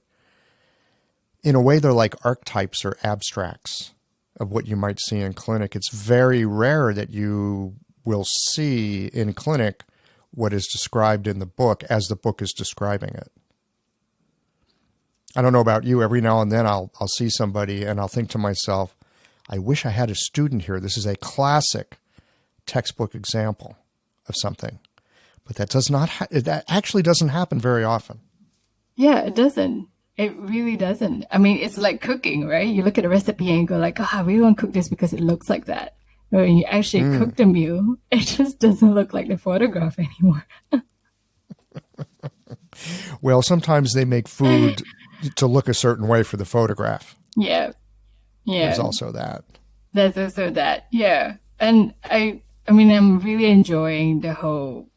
in a way, they're like archetypes or abstracts of what you might see in clinic. It's very rare that you will see in clinic what is described in the book as the book is describing it. I don't know about you. Every now and then I'll see somebody and I'll think to myself, I wish I had a student here. This is a classic textbook example of something. But that that actually doesn't happen very often. Yeah, it doesn't. It really doesn't. I mean, it's like cooking, right? You look at a recipe and go like, oh, I really want to cook this because it looks like that. But when you actually cook the meal, it just doesn't look like the photograph anymore. Well, sometimes they make food to look a certain way for the photograph. Yeah. Yeah. There's also that. There's also that. Yeah. And I mean, I'm really enjoying the whole,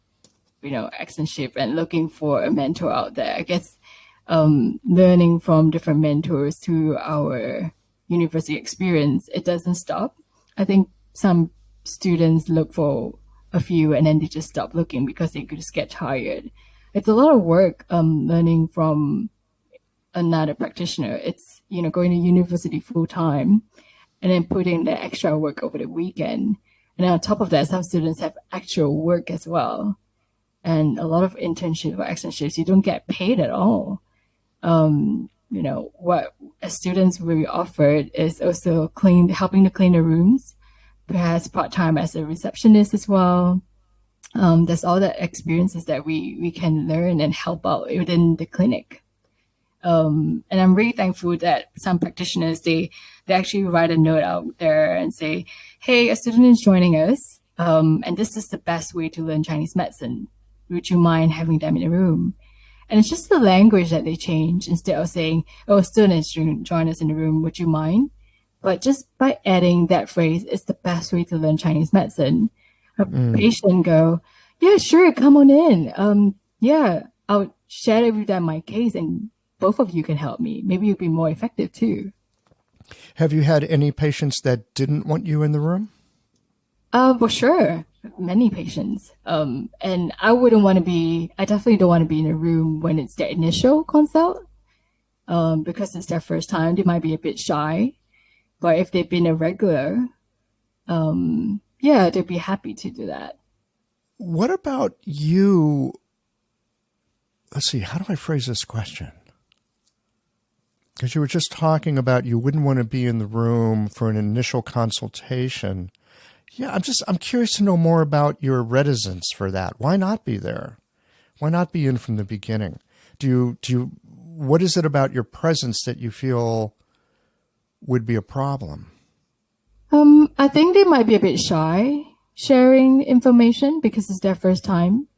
externship and looking for a mentor out there. I guess learning from different mentors through our university experience, it doesn't stop. I think some students look for a few and then they just stop looking because they just get tired. It's a lot of work learning from another practitioner. It's, going to university full time and then putting the extra work over the weekend. And on top of that, some students have actual work as well. And a lot of internships or externships, you don't get paid at all. What students will be offered is also helping to clean the rooms, perhaps part-time as a receptionist as well. There's all the experiences that we can learn and help out within the clinic. And I'm really thankful that some practitioners, they actually write a note out there and say, hey, a student is joining us, and this is the best way to learn Chinese medicine. Would you mind having them in the room? And it's just the language that they change. Instead of saying, oh, students join us in the room, would you mind? But just by adding that phrase, it's the best way to learn Chinese medicine. A patient go, yeah, sure, come on in. Yeah, I'll share with them my case and both of you can help me. Maybe you'll be more effective too. Have you had any patients that didn't want you in the room? Well, sure. Many patients. And I definitely don't want to be in a room when it's their initial consult. Because it's their first time, they might be a bit shy. But if they've been a regular, they'd be happy to do that. What about you? Let's see, how do I phrase this question? Because you were just talking about you wouldn't want to be in the room for an initial consultation. Yeah, I'm curious to know more about your reticence for that. Why not be there? Why not be in from the beginning? What is it about your presence that you feel would be a problem? I think they might be a bit shy sharing information because it's their first time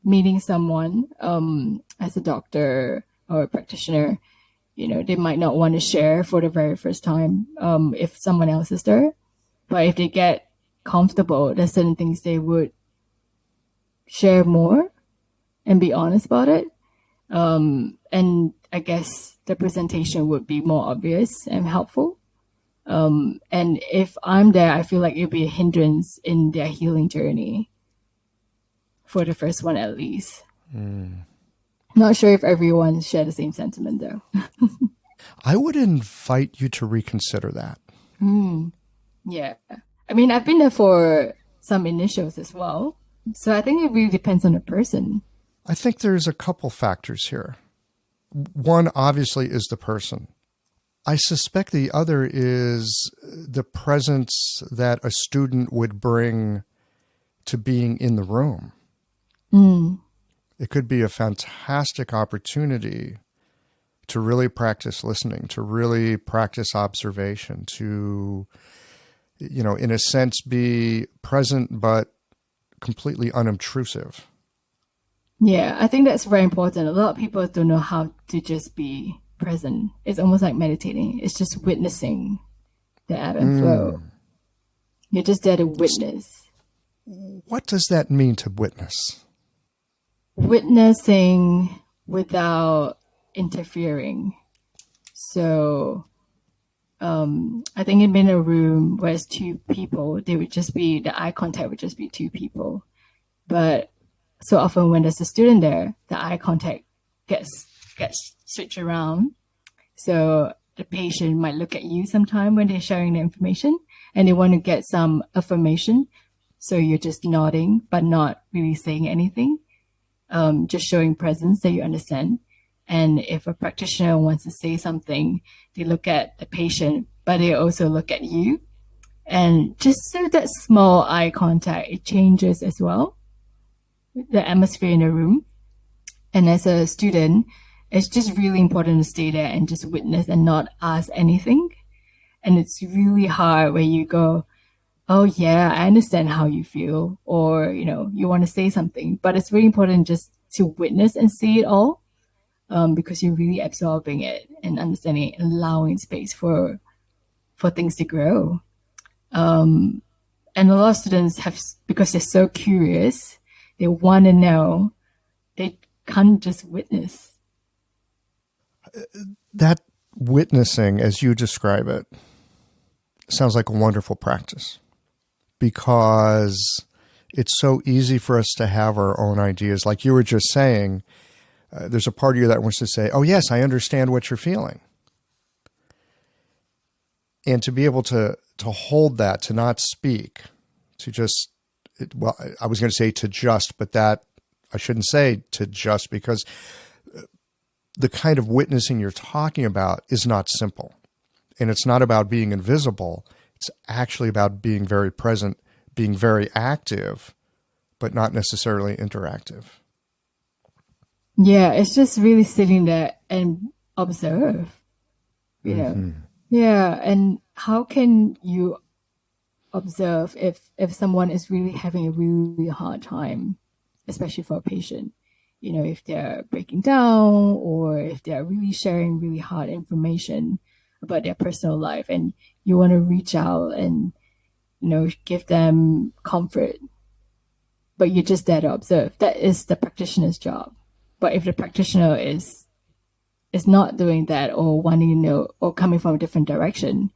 meeting someone as a doctor or a practitioner. They might not want to share for the very first time if someone else is there. But if they get comfortable, there's certain things they would share more and be honest about it. And I guess the presentation would be more obvious and helpful. And if I'm there, I feel like it'll be a hindrance in their healing journey for the first one at least. Not sure if everyone share the same sentiment though. I would invite you to reconsider that. Yeah. I mean, I've been there for some initials as well. So I think it really depends on the person. I think there's a couple factors here. One, obviously, is the person. I suspect the other is the presence that a student would bring to being in the room. It could be a fantastic opportunity to really practice listening, to really practice observation, to, in a sense, be present but completely unobtrusive. Yeah, I think that's very important. A lot of people don't know how to just be present. It's almost like meditating. It's just witnessing the ebb and flow. You're just there to witness. What does that mean to witness? Witnessing without interfering. So I think in a room where it's two people, the eye contact would just be two people. But so often when there's a student there, the eye contact gets switched around. So the patient might look at you sometime when they're sharing the information and they want to get some affirmation. So you're just nodding, but not really saying anything, just showing presence that you understand. And if a practitioner wants to say something, they look at the patient, but they also look at you. And just so that small eye contact, it changes as well the atmosphere in the room. And as a student, it's just really important to stay there and just witness and not ask anything. And it's really hard when you go, oh yeah, I understand how you feel, or you want to say something, but it's really important just to witness and see it all, because you're really absorbing it and understanding it, and allowing space for things to grow. And a lot of students have, because they're so curious, they want to know. They can't just witness. That witnessing, as you describe it, sounds like a wonderful practice, because it's so easy for us to have our own ideas. Like you were just saying, there's a part of you that wants to say, oh yes, I understand what you're feeling. And to be able to hold that, to not speak, to just, I was going to say to just, but that I shouldn't say to just, because the kind of witnessing you're talking about is not simple. And it's not about being invisible. It's actually about being very present, being very active, but not necessarily interactive. Yeah, it's just really sitting there and observe, you know. Yeah, and how can you observe if someone is really having a really hard time, especially for a patient? If they're breaking down or if they're really sharing really hard information about their personal life, and you want to reach out and give them comfort, but you're just there to observe. That is the practitioner's job. But if the practitioner is not doing that, or wanting to know, or coming from a different direction,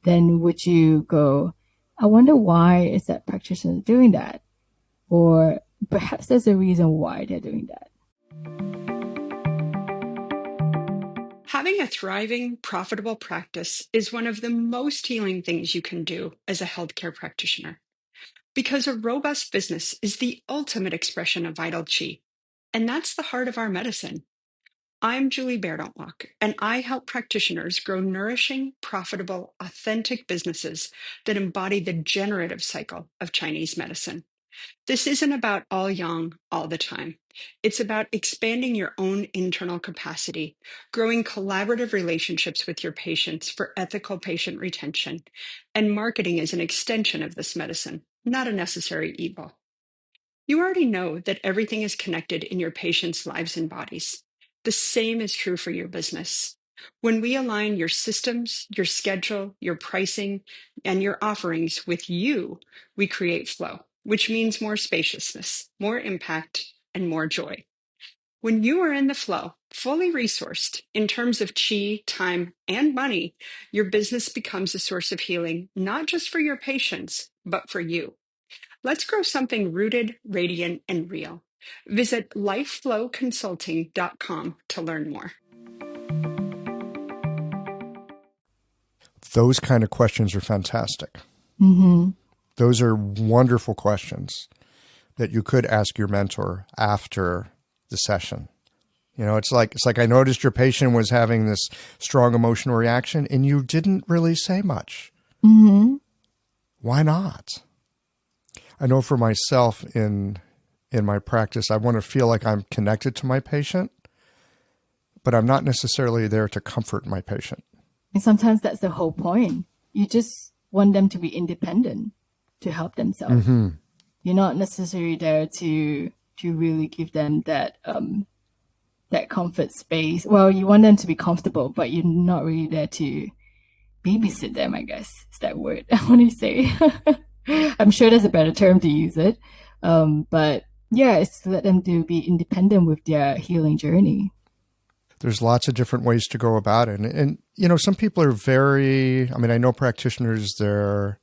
then would you go, I wonder why is that practitioner doing that? Or perhaps there's a reason why they're doing that. Having a thriving, profitable practice is one of the most healing things you can do as a healthcare practitioner, because a robust business is the ultimate expression of vital qi, and that's the heart of our medicine. I'm Julie Bairdontlock, and I help practitioners grow nourishing, profitable, authentic businesses that embody the generative cycle of Chinese medicine. This isn't about all yang all the time. It's about expanding your own internal capacity, growing collaborative relationships with your patients for ethical patient retention, and marketing as an extension of this medicine, not a necessary evil. You already know that everything is connected in your patients' lives and bodies. The same is true for your business. When we align your systems, your schedule, your pricing, and your offerings with you, we create flow, which means more spaciousness, more impact, and more joy. When you are in the flow, fully resourced in terms of chi, time, and money, your business becomes a source of healing, not just for your patients, but for you. Let's grow something rooted, radiant, and real. Visit lifeflowconsulting.com to learn more. Those kind of questions are fantastic. Mm-hmm. Those are wonderful questions that you could ask your mentor after the session. You know, it's like I noticed your patient was having this strong emotional reaction and you didn't really say much. Mm-hmm. Why not? I know for myself in my practice, I want to feel like I'm connected to my patient, but I'm not necessarily there to comfort my patient. And sometimes that's the whole point. You just want them to be independent, to help themselves. Mm-hmm. You're not necessarily there to really give them that that comfort space. Well, you want them to be comfortable, but you're not really there to babysit them, I guess. Is that word I want to say? I'm sure there's a better term to use it. But yeah, it's to let them to be independent with their healing journey. There's lots of different ways to go about it. And you know, some people are I know practitioners, they're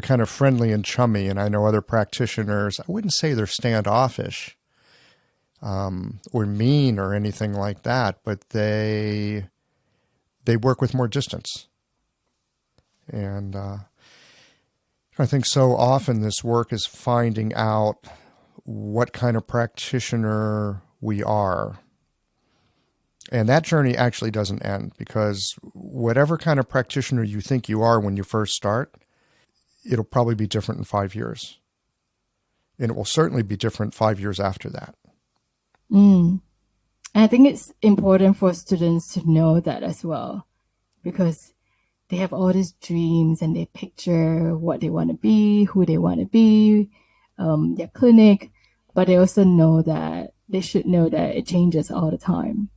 kind of friendly and chummy. And I know other practitioners, I wouldn't say they're standoffish or mean or anything like that, but they work with more distance. And I think so often this work is finding out what kind of practitioner we are. And that journey actually doesn't end, because whatever kind of practitioner you think you are when you first start, it'll probably be different in 5 years. And it will certainly be different 5 years after that. And I think it's important for students to know that as well, because they have all these dreams and they picture what they want to be, who they want to be, their clinic, but they also know that they should know that it changes all the time.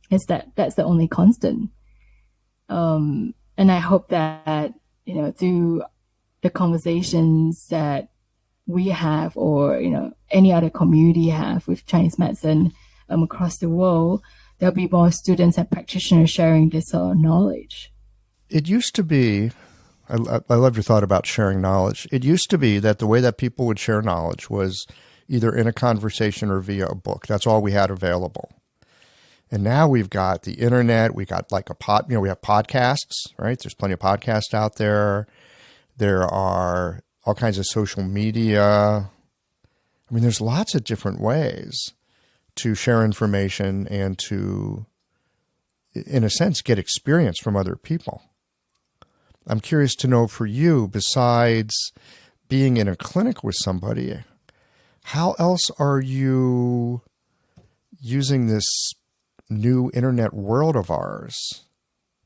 That's the only constant. And I hope that, you know, through the conversations that we have, or, you know, any other community have with Chinese medicine across the world, there'll be more students and practitioners sharing this knowledge. It used to be, I love your thought about sharing knowledge. It used to be that the way that people would share knowledge was either in a conversation or via a book. That's all we had available. And now we've got the internet. We got like we have podcasts, right? There's plenty of podcasts out there. There are all kinds of social media. I mean, there's lots of different ways to share information and to, in a sense, get experience from other people. I'm curious to know, for you, besides being in a clinic with somebody, how else are you using this new internet world of ours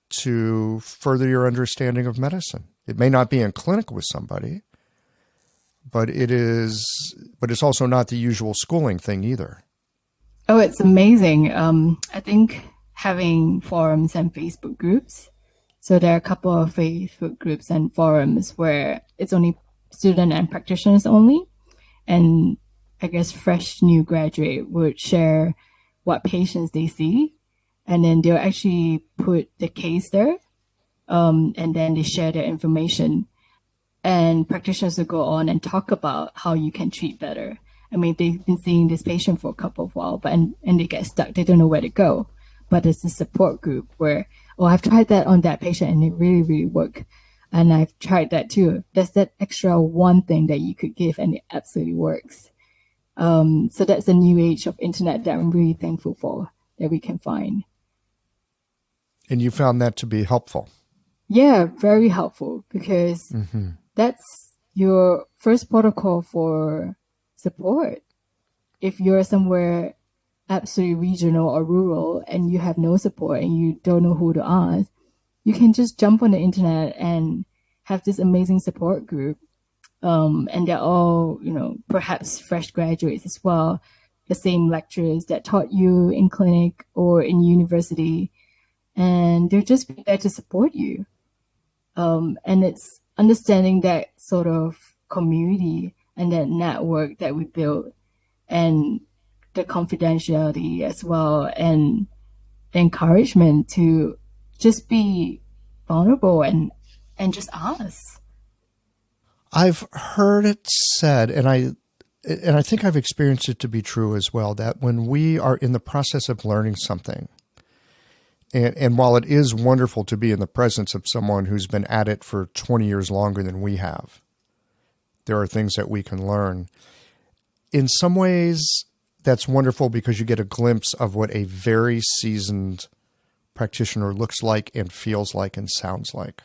to further your understanding of medicine? It may not be in clinic with somebody, but it's also not the usual schooling thing either. Oh, it's amazing. I think having forums and Facebook groups. So there are a couple of Facebook groups and forums where it's only student and practitioners only. And I guess fresh new graduate would share what patients they see. And then they'll actually put the case there. And then they share their information. And practitioners will go on and talk about how you can treat better. I mean, they've been seeing this patient for a couple of while, and they get stuck. They don't know where to go. But it's a support group where, oh, I've tried that on that patient and it really, really worked. And I've tried that too. There's that extra one thing that you could give and it absolutely works. So that's the new age of internet that I'm really thankful for, that we can find. And you found that to be helpful? Yeah, very helpful, because that's your first protocol for support. If you're somewhere absolutely regional or rural and you have no support and you don't know who to ask, you can just jump on the internet and have this amazing support group. And they're all, you know, perhaps fresh graduates as well, the same lecturers that taught you in clinic or in university, and they'll just be there to support you. And it's understanding that sort of community and that network that we built, and the confidentiality as well, and the encouragement to just be vulnerable and just ask. I've heard it said, and and I think I've experienced it to be true as well, that when we are in the process of learning something, and while it is wonderful to be in the presence of someone who's been at it for 20 years longer than we have, there are things that we can learn. In some ways, that's wonderful because you get a glimpse of what a very seasoned practitioner looks like and feels like and sounds like.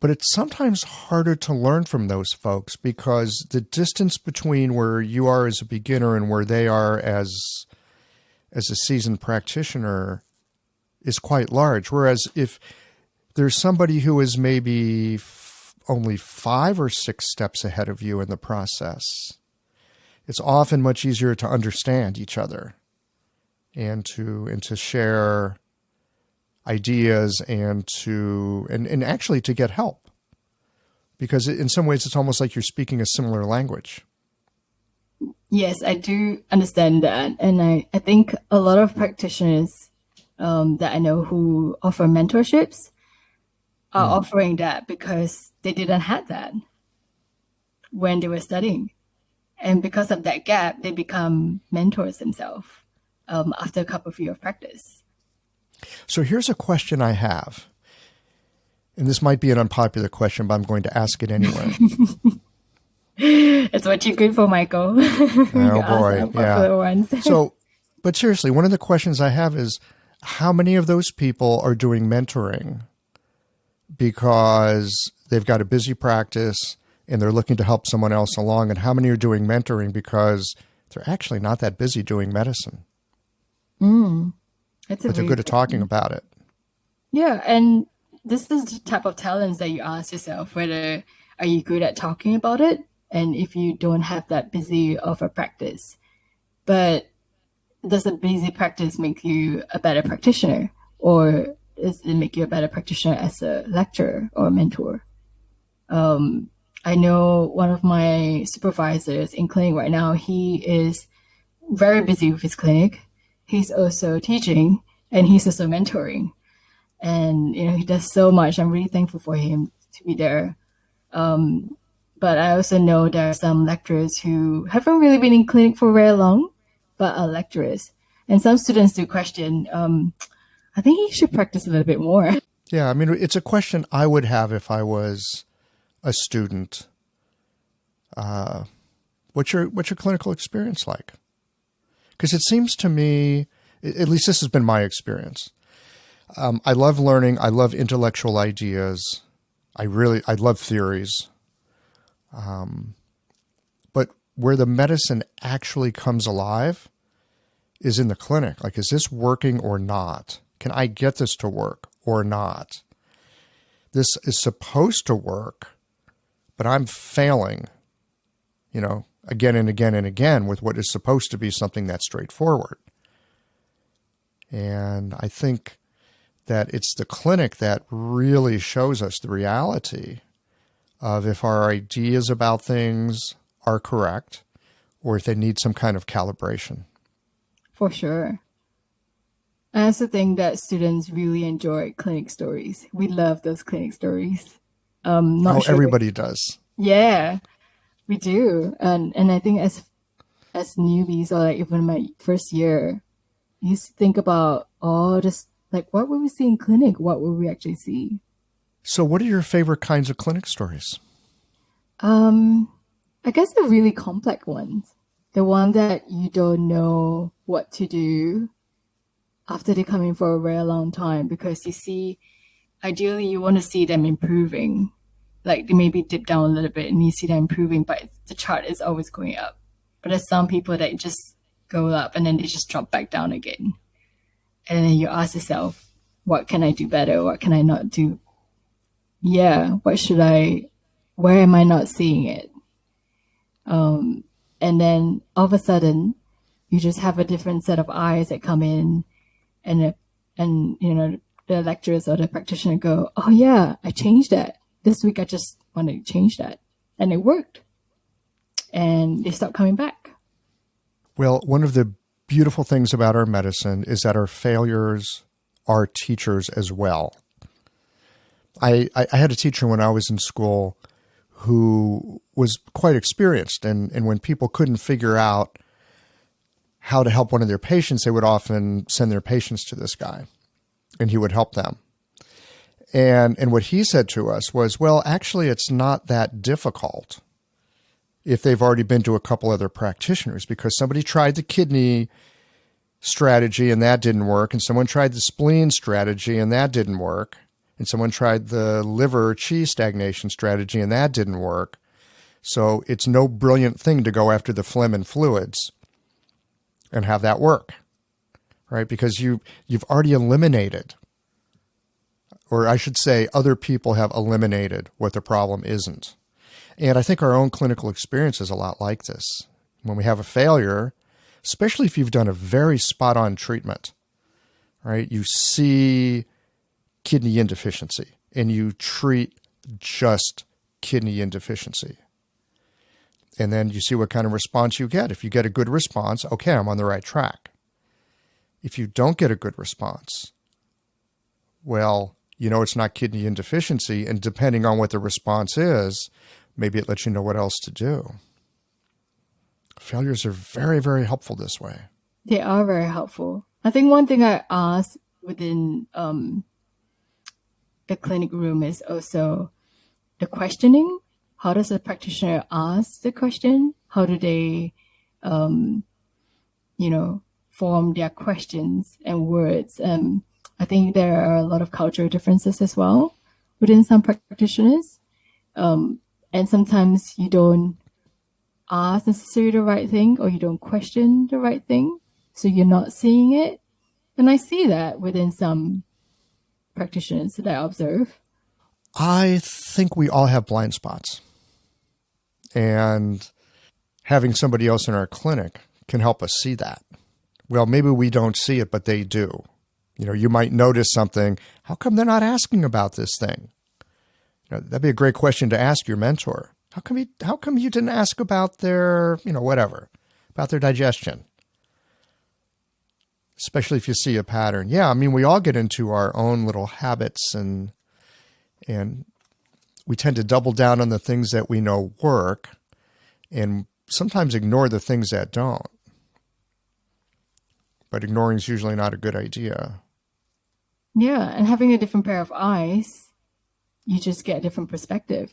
But it's sometimes harder to learn from those folks because the distance between where you are as a beginner and where they are as a seasoned practitioner is quite large. Whereas if there's somebody who is maybe only 5 or 6 steps ahead of you in the process, it's often much easier to understand each other and to share ideas and actually to get help. Because in some ways it's almost like you're speaking a similar language. Yes, I do understand that. And I think a lot of practitioners that I know who offer mentorships are offering that because they didn't have that when they were studying. And because of that gap, they become mentors themselves after a couple of years of practice. So here's a question I have. And this might be an unpopular question, but I'm going to ask it anyway. It's what you're good for, Michael. Oh, boy. Yeah. Ones. But seriously, one of the questions I have is, how many of those people are doing mentoring because they've got a busy practice and they're looking to help someone else along? And how many are doing mentoring because they're actually not that busy doing medicine? But they're good at talking about it. Yeah, and this is the type of talents that you ask yourself, whether are you good at talking about it, and if you don't have that busy of a practice. But does a busy practice make you a better practitioner, or does it make you a better practitioner as a lecturer or a mentor? I know one of my supervisors in clinic right now, he is very busy with his clinic. He's also teaching and he's also mentoring. And, he does so much. I'm really thankful for him to be there. But I also know there are some lecturers who haven't really been in clinic for very long, but are lecturers. And some students do question, I think he should practice a little bit more. Yeah, I mean, it's a question I would have if I was a student. What's your clinical experience like? Because it seems to me, at least this has been my experience. I love learning. I love intellectual ideas. I love theories. But where the medicine actually comes alive is in the clinic. Like, is this working or not? Can I get this to work or not? This is supposed to work, but I'm failing, again and again and again with what is supposed to be something that's straightforward. And I think that it's the clinic that really shows us the reality of if our ideas about things are correct or if they need some kind of calibration. For sure. I also think that students really enjoy clinic stories. We love those clinic stories. Everybody does. Yeah, we do. And I think as newbies, or like even my first year, you think about all this, like what will we see in clinic? What will we actually see? So what are your favorite kinds of clinic stories? I guess the really complex ones. The one that you don't know what to do after they come in for a very long time, because you see, ideally you want to see them improving. Like they maybe dip down a little bit and you see them improving, but the chart is always going up. But there's some people that just go up and then they just drop back down again. And then you ask yourself, what can I do better? What can I not do? Yeah, where am I not seeing it? And then all of a sudden, you just have a different set of eyes that come in, and the lecturers or the practitioner go, oh yeah, I changed that. This week I just wanted to change that. And it worked. And they stopped coming back. Well, one of the beautiful things about our medicine is that our failures are teachers as well. I had a teacher when I was in school who was quite experienced. And when people couldn't figure out how to help one of their patients, they would often send their patients to this guy, and he would help them. And what he said to us was, well, actually, it's not that difficult if they've already been to a couple other practitioners, because somebody tried the kidney strategy and that didn't work, and someone tried the spleen strategy and that didn't work, and someone tried the liver qi stagnation strategy and that didn't work. So it's no brilliant thing to go after the phlegm and fluids and have that work, right? Because you've already eliminated, or I should say other people have eliminated what the problem isn't. And I think our own clinical experience is a lot like this. When we have a failure, especially if you've done a very spot-on treatment, right? You see kidney insufficiency and you treat just kidney insufficiency. And then you see what kind of response you get. If you get a good response, okay, I'm on the right track. If you don't get a good response, well, you know it's not kidney insufficiency, and depending on what the response is, maybe it lets you know what else to do. Failures are very, very helpful this way. They are very helpful. I think one thing I ask within the clinic room is also the questioning. How does a practitioner ask the question? How do they, form their questions and words? I think there are a lot of cultural differences as well within some practitioners. And sometimes you don't ask necessarily the right thing, or you don't question the right thing. So you're not seeing it. And I see that within some practitioners that I observe. I think we all have blind spots. And having somebody else in our clinic can help us see that. Well, maybe we don't see it, but they do. You know, you might notice something. How come they're not asking about this thing? You know, that'd be a great question to ask your mentor. How come you didn't ask about their, about their digestion? Especially if you see a pattern. Yeah, I mean, we all get into our own little habits, and we tend to double down on the things that we know work and sometimes ignore the things that don't. But ignoring is usually not a good idea. Yeah, and having a different pair of eyes, you just get a different perspective.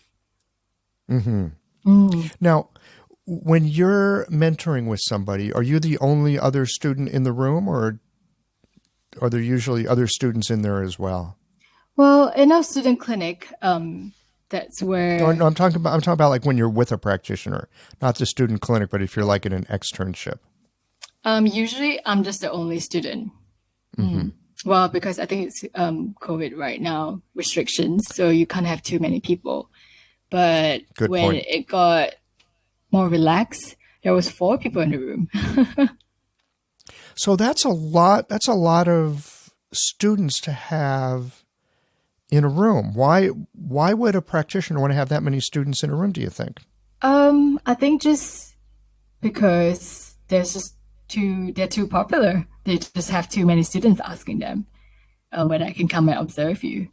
Mm-hmm. Mm. Now, when you're mentoring with somebody, are you the only other student in the room, or are there usually other students in there as well? Well, in our student clinic, that's where... No, I'm talking about like when you're with a practitioner, not the student clinic, but if you're like in an externship. Usually I'm just the only student. Mm-hmm. Well, because I think it's COVID right now, restrictions, so you can't have too many people. But Good when point. it got more relaxed, there was 4 people in the room. So that's a lot of students to have in a room. Why would a practitioner want to have that many students in a room, do you think? I think just because they're too popular. They just have too many students asking them whether I can come and observe you.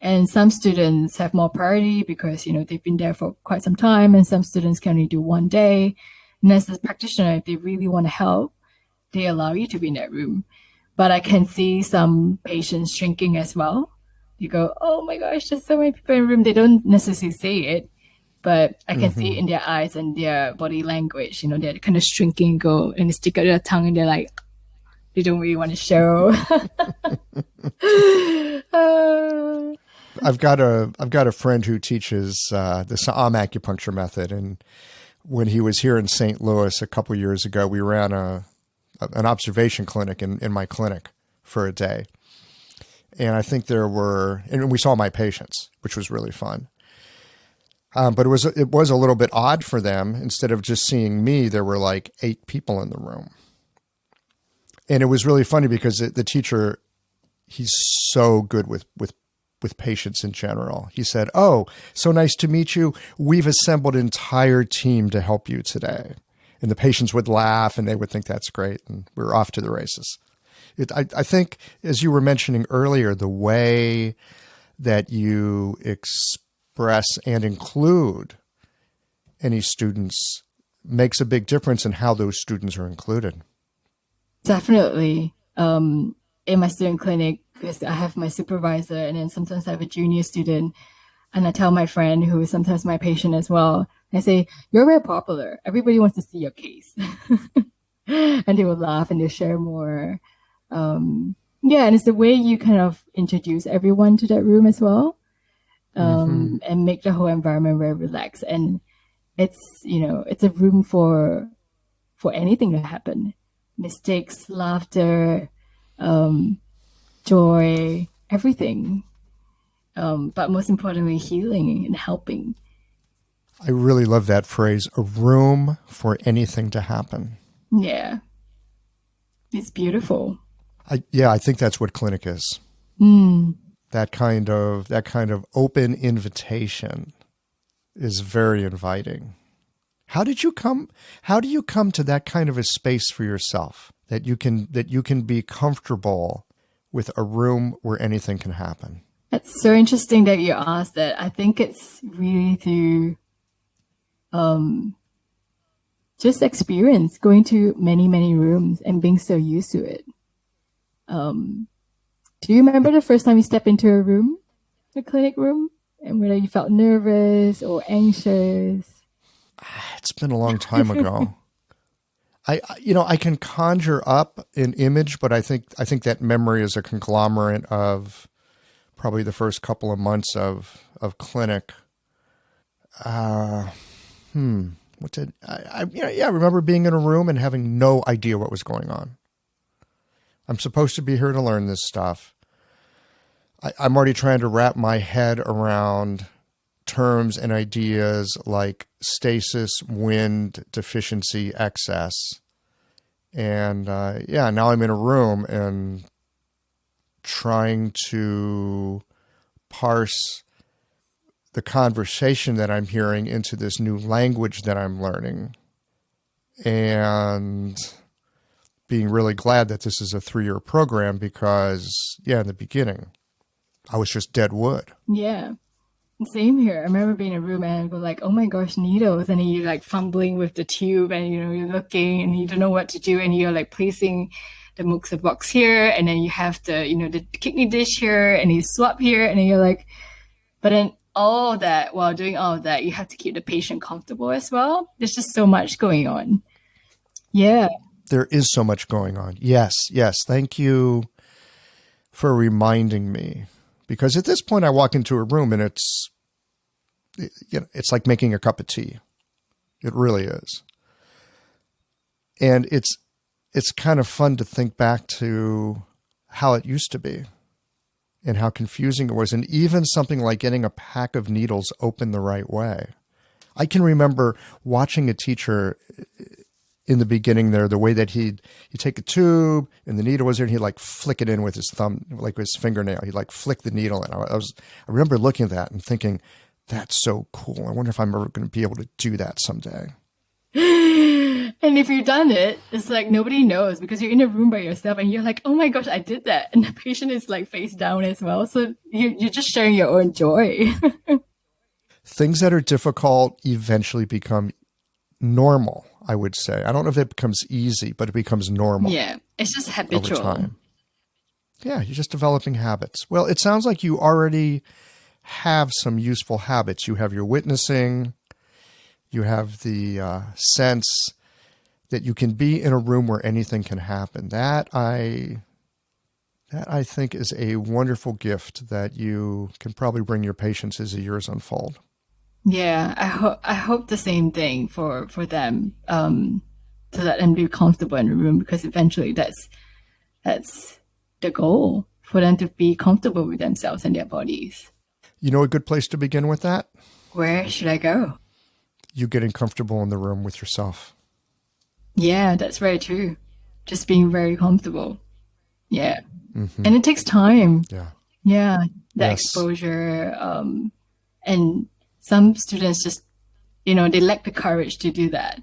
And some students have more priority because, they've been there for quite some time, and some students can only do one day. And as a practitioner, if they really want to help, they allow you to be in that room. But I can see some patients shrinking as well. You go, oh my gosh, there's so many people in the room. They don't necessarily say it, but I can see it in their eyes and their body language. They're kind of shrinking, go and they stick out their tongue, and they're like, they don't really want to show. I've got a friend who teaches the Sa'am acupuncture method, and when he was here in St. Louis a couple years ago, we ran an observation clinic in my clinic for a day, and I think and we saw my patients, which was really fun. But it was a little bit odd for them. Instead of just seeing me, there were like 8 people in the room, and it was really funny because the teacher, he's so good with patients in general. He said, "Oh, so nice to meet you. We've assembled an entire team to help you today." And the patients would laugh and they would think that's great. And we were off to the races. I think, as you were mentioning earlier, the way that you express and include any students makes a big difference in how those students are included. Definitely. In my student clinic, because I have my supervisor and then sometimes I have a junior student, and I tell my friend who is sometimes my patient as well, I say, you're very popular. Everybody wants to see your case. And they will laugh and they'll share more. Yeah, and it's the way you kind of introduce everyone to that room as well, and make the whole environment very relaxed. And it's, it's a room for anything to happen. Mistakes, laughter, joy, everything. But most importantly, healing and helping. I really love that phrase, a room for anything to happen. Yeah. It's beautiful. I think that's what clinic is. That kind of open invitation is very inviting. How do you come to that kind of a space for yourself that you can be comfortable with a room where anything can happen? That's so interesting that you asked that. I think it's really through just experience going to many, many rooms and being so used to it. Do you remember the first time you stepped into a room, a clinic room, and whether you felt nervous or anxious? It's been a long time ago. I can conjure up an image, but I think that memory is a conglomerate of probably the first couple of months of clinic. I remember being in a room and having no idea what was going on. I'm supposed to be here to learn this stuff. I'm already trying to wrap my head around terms and ideas like stasis, wind, deficiency, excess. And now I'm in a room and trying to parse the conversation that I'm hearing into this new language that I'm learning, and being really glad that this is a 3-year program because, in the beginning, I was just dead wood. Yeah. Same here. I remember being in a room and I go like, oh my gosh, needles. And then you're like fumbling with the tube and, you're looking and you don't know what to do. And you're like placing the muxa box here. And then you have the kidney dish here and you swap here. And then you're like, but then while doing all of that, you have to keep the patient comfortable as well. There's just so much going on. Yeah. There is so much going on. Yes. Thank you for reminding me. Because at this point I walk into a room and it's like making a cup of tea. It really is. And it's kind of fun to think back to how it used to be and how confusing it was. And even something like getting a pack of needles open the right way. I can remember watching a teacher in the beginning there, the way that he'd take a tube and the needle was there and he'd like flick it in with his thumb, like with his fingernail. He'd like flick the needle in. I remember looking at that and thinking, that's so cool. I wonder if I'm ever going to be able to do that someday. And if you've done it, it's like nobody knows because you're in a room by yourself and you're like, oh my gosh, I did that. And the patient is like face down as well. So you're just sharing your own joy. Things that are difficult eventually become normal, I would say. I don't know if it becomes easy, but it becomes normal. Yeah, it's just habitual. Over time. Yeah, you're just developing habits. Well, it sounds like you already have some useful habits. You have your witnessing. You have the sense that you can be in a room where anything can happen. That I think is a wonderful gift that you can probably bring your patients as the years unfold. Yeah, I hope the same thing for them, to let them be comfortable in the room because eventually that's the goal, for them to be comfortable with themselves and their bodies. You know a good place to begin with that? Where should I go? You getting comfortable in the room with yourself. Yeah, that's very true. Just being very comfortable. Yeah. Mm-hmm. And it takes time. Yeah. The exposure, and some students just, they lack the courage to do that.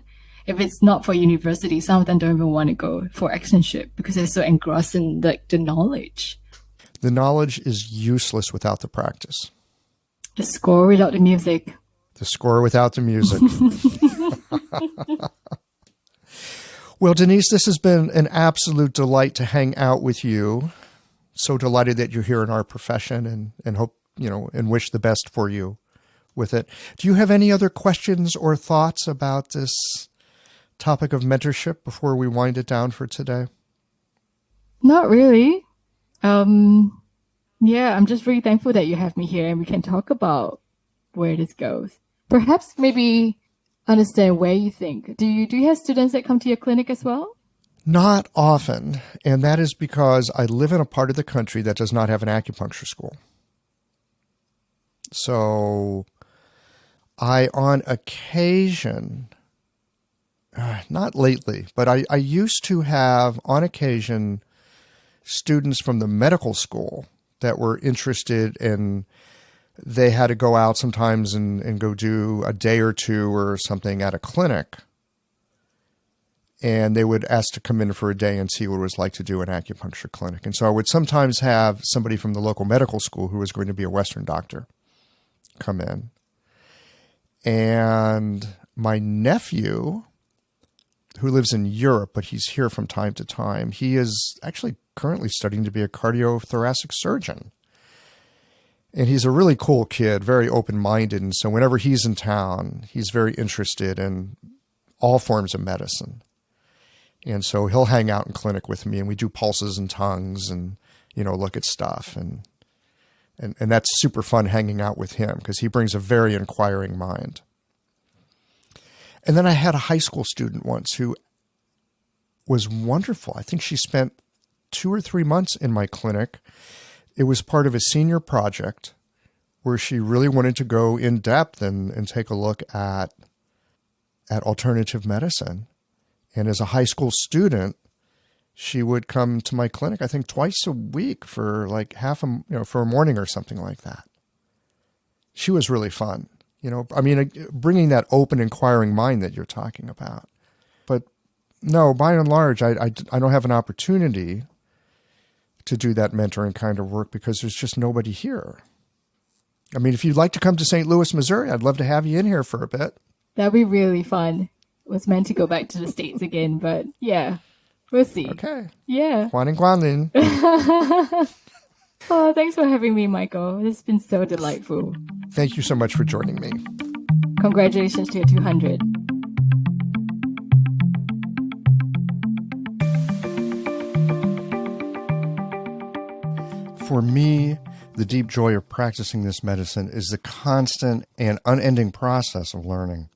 If it's not for university, some of them don't even want to go for externship because they're so engrossed in the knowledge. The knowledge is useless without the practice. The score without the music. The score without the music. Well, Denise, this has been an absolute delight to hang out with you. So delighted that you're here in our profession and hope, and wish the best for you with it. Do you have any other questions or thoughts about this topic of mentorship before we wind it down for today? Not really. Yeah, I'm just really thankful that you have me here and we can talk about where this goes. Perhaps maybe understand where you think. Do you have students that come to your clinic as well? Not often, and that is because I live in a part of the country that does not have an acupuncture school. So I, on occasion, not lately, but I used to have, on occasion, students from the medical school that were interested in, they had to go out sometimes and go do a day or two or something at a clinic. And they would ask to come in for a day and see what it was like to do an acupuncture clinic. And so I would sometimes have somebody from the local medical school who was going to be a Western doctor come in. And my nephew, who lives in Europe, but he's here from time to time, he is actually currently studying to be a cardiothoracic surgeon. And he's a really cool kid, very open-minded. And so whenever he's in town, he's very interested in all forms of medicine. And so he'll hang out in clinic with me and we do pulses and tongues and, look at stuff. And that's super fun hanging out with him because he brings a very inquiring mind. And then I had a high school student once who was wonderful. I think she spent 2 or 3 months in my clinic. It was part of a senior project where she really wanted to go in depth and take a look at alternative medicine. And as a high school student, she would come to my clinic, I think twice a week for like for a morning or something like that. She was really fun. Bringing that open, inquiring mind that you're talking about. But no, by and large, I don't have an opportunity to do that mentoring kind of work because there's just nobody here. If you'd like to come to St. Louis, Missouri, I'd love to have you in here for a bit. That'd be really fun. Was meant to go back to the States again, but yeah, we'll see. Okay. Yeah. Guan Guanlin. Oh, thanks for having me, Michael. It's been so delightful. Thank you so much for joining me. Congratulations to your 200. For me, the deep joy of practicing this medicine is the constant and unending process of learning.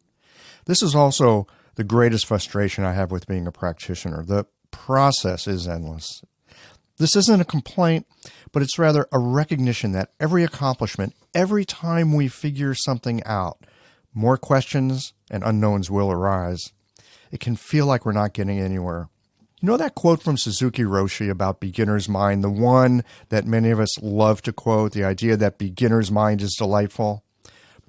This is also the greatest frustration I have with being a practitioner. The process is endless. This isn't a complaint, but it's rather a recognition that every accomplishment, every time we figure something out, more questions and unknowns will arise. It can feel like we're not getting anywhere. You know that quote from Suzuki Roshi about beginner's mind, the one that many of us love to quote, the idea that beginner's mind is delightful,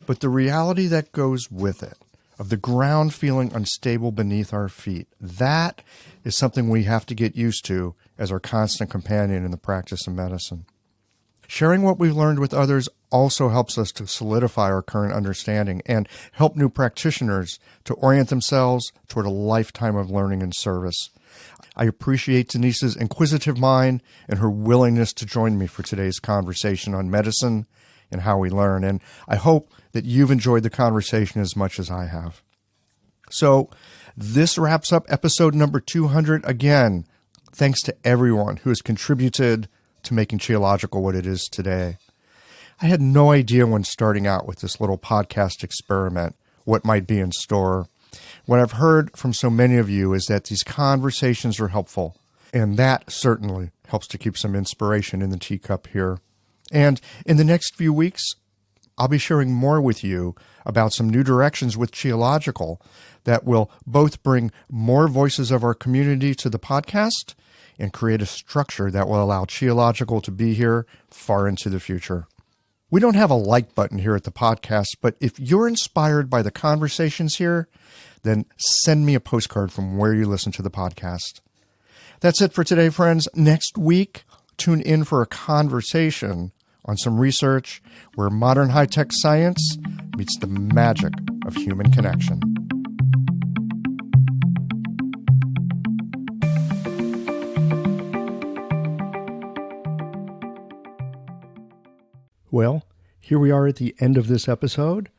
but the reality that goes with it, of the ground feeling unstable beneath our feet. That is something we have to get used to as our constant companion in the practice of medicine. Sharing what we've learned with others also helps us to solidify our current understanding and help new practitioners to orient themselves toward a lifetime of learning and service. I appreciate Denise's inquisitive mind and her willingness to join me for today's conversation on medicine and how we learn. And I hope that you've enjoyed the conversation as much as I have. So this wraps up episode number 200. Again, thanks to everyone who has contributed to making Qiological what it is today. I had no idea when starting out with this little podcast experiment what might be in store. What I've heard from so many of you is that these conversations are helpful, and that certainly helps to keep some inspiration in the teacup here. And in the next few weeks, I'll be sharing more with you about some new directions with Qiological that will both bring more voices of our community to the podcast and create a structure that will allow Qiological to be here far into the future. We don't have a like button here at the podcast, but if you're inspired by the conversations here, then send me a postcard from where you listen to the podcast. That's it for today, friends. Next week, tune in for a conversation on some research where modern high-tech science meets the magic of human connection. Well, here we are at the end of this episode.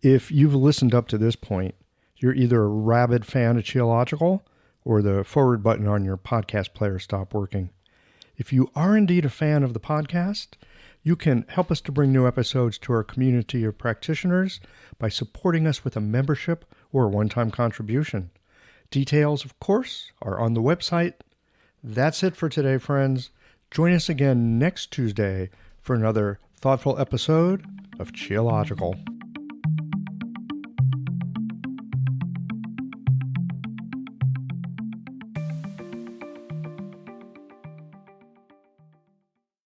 If you've listened up to this point, you're either a rabid fan of Qiological or the forward button on your podcast player stopped working. If you are indeed a fan of the podcast, you can help us to bring new episodes to our community of practitioners by supporting us with a membership or a one-time contribution. Details, of course, are on the website. That's it for today, friends. Join us again next Tuesday for another thoughtful episode of Qiological.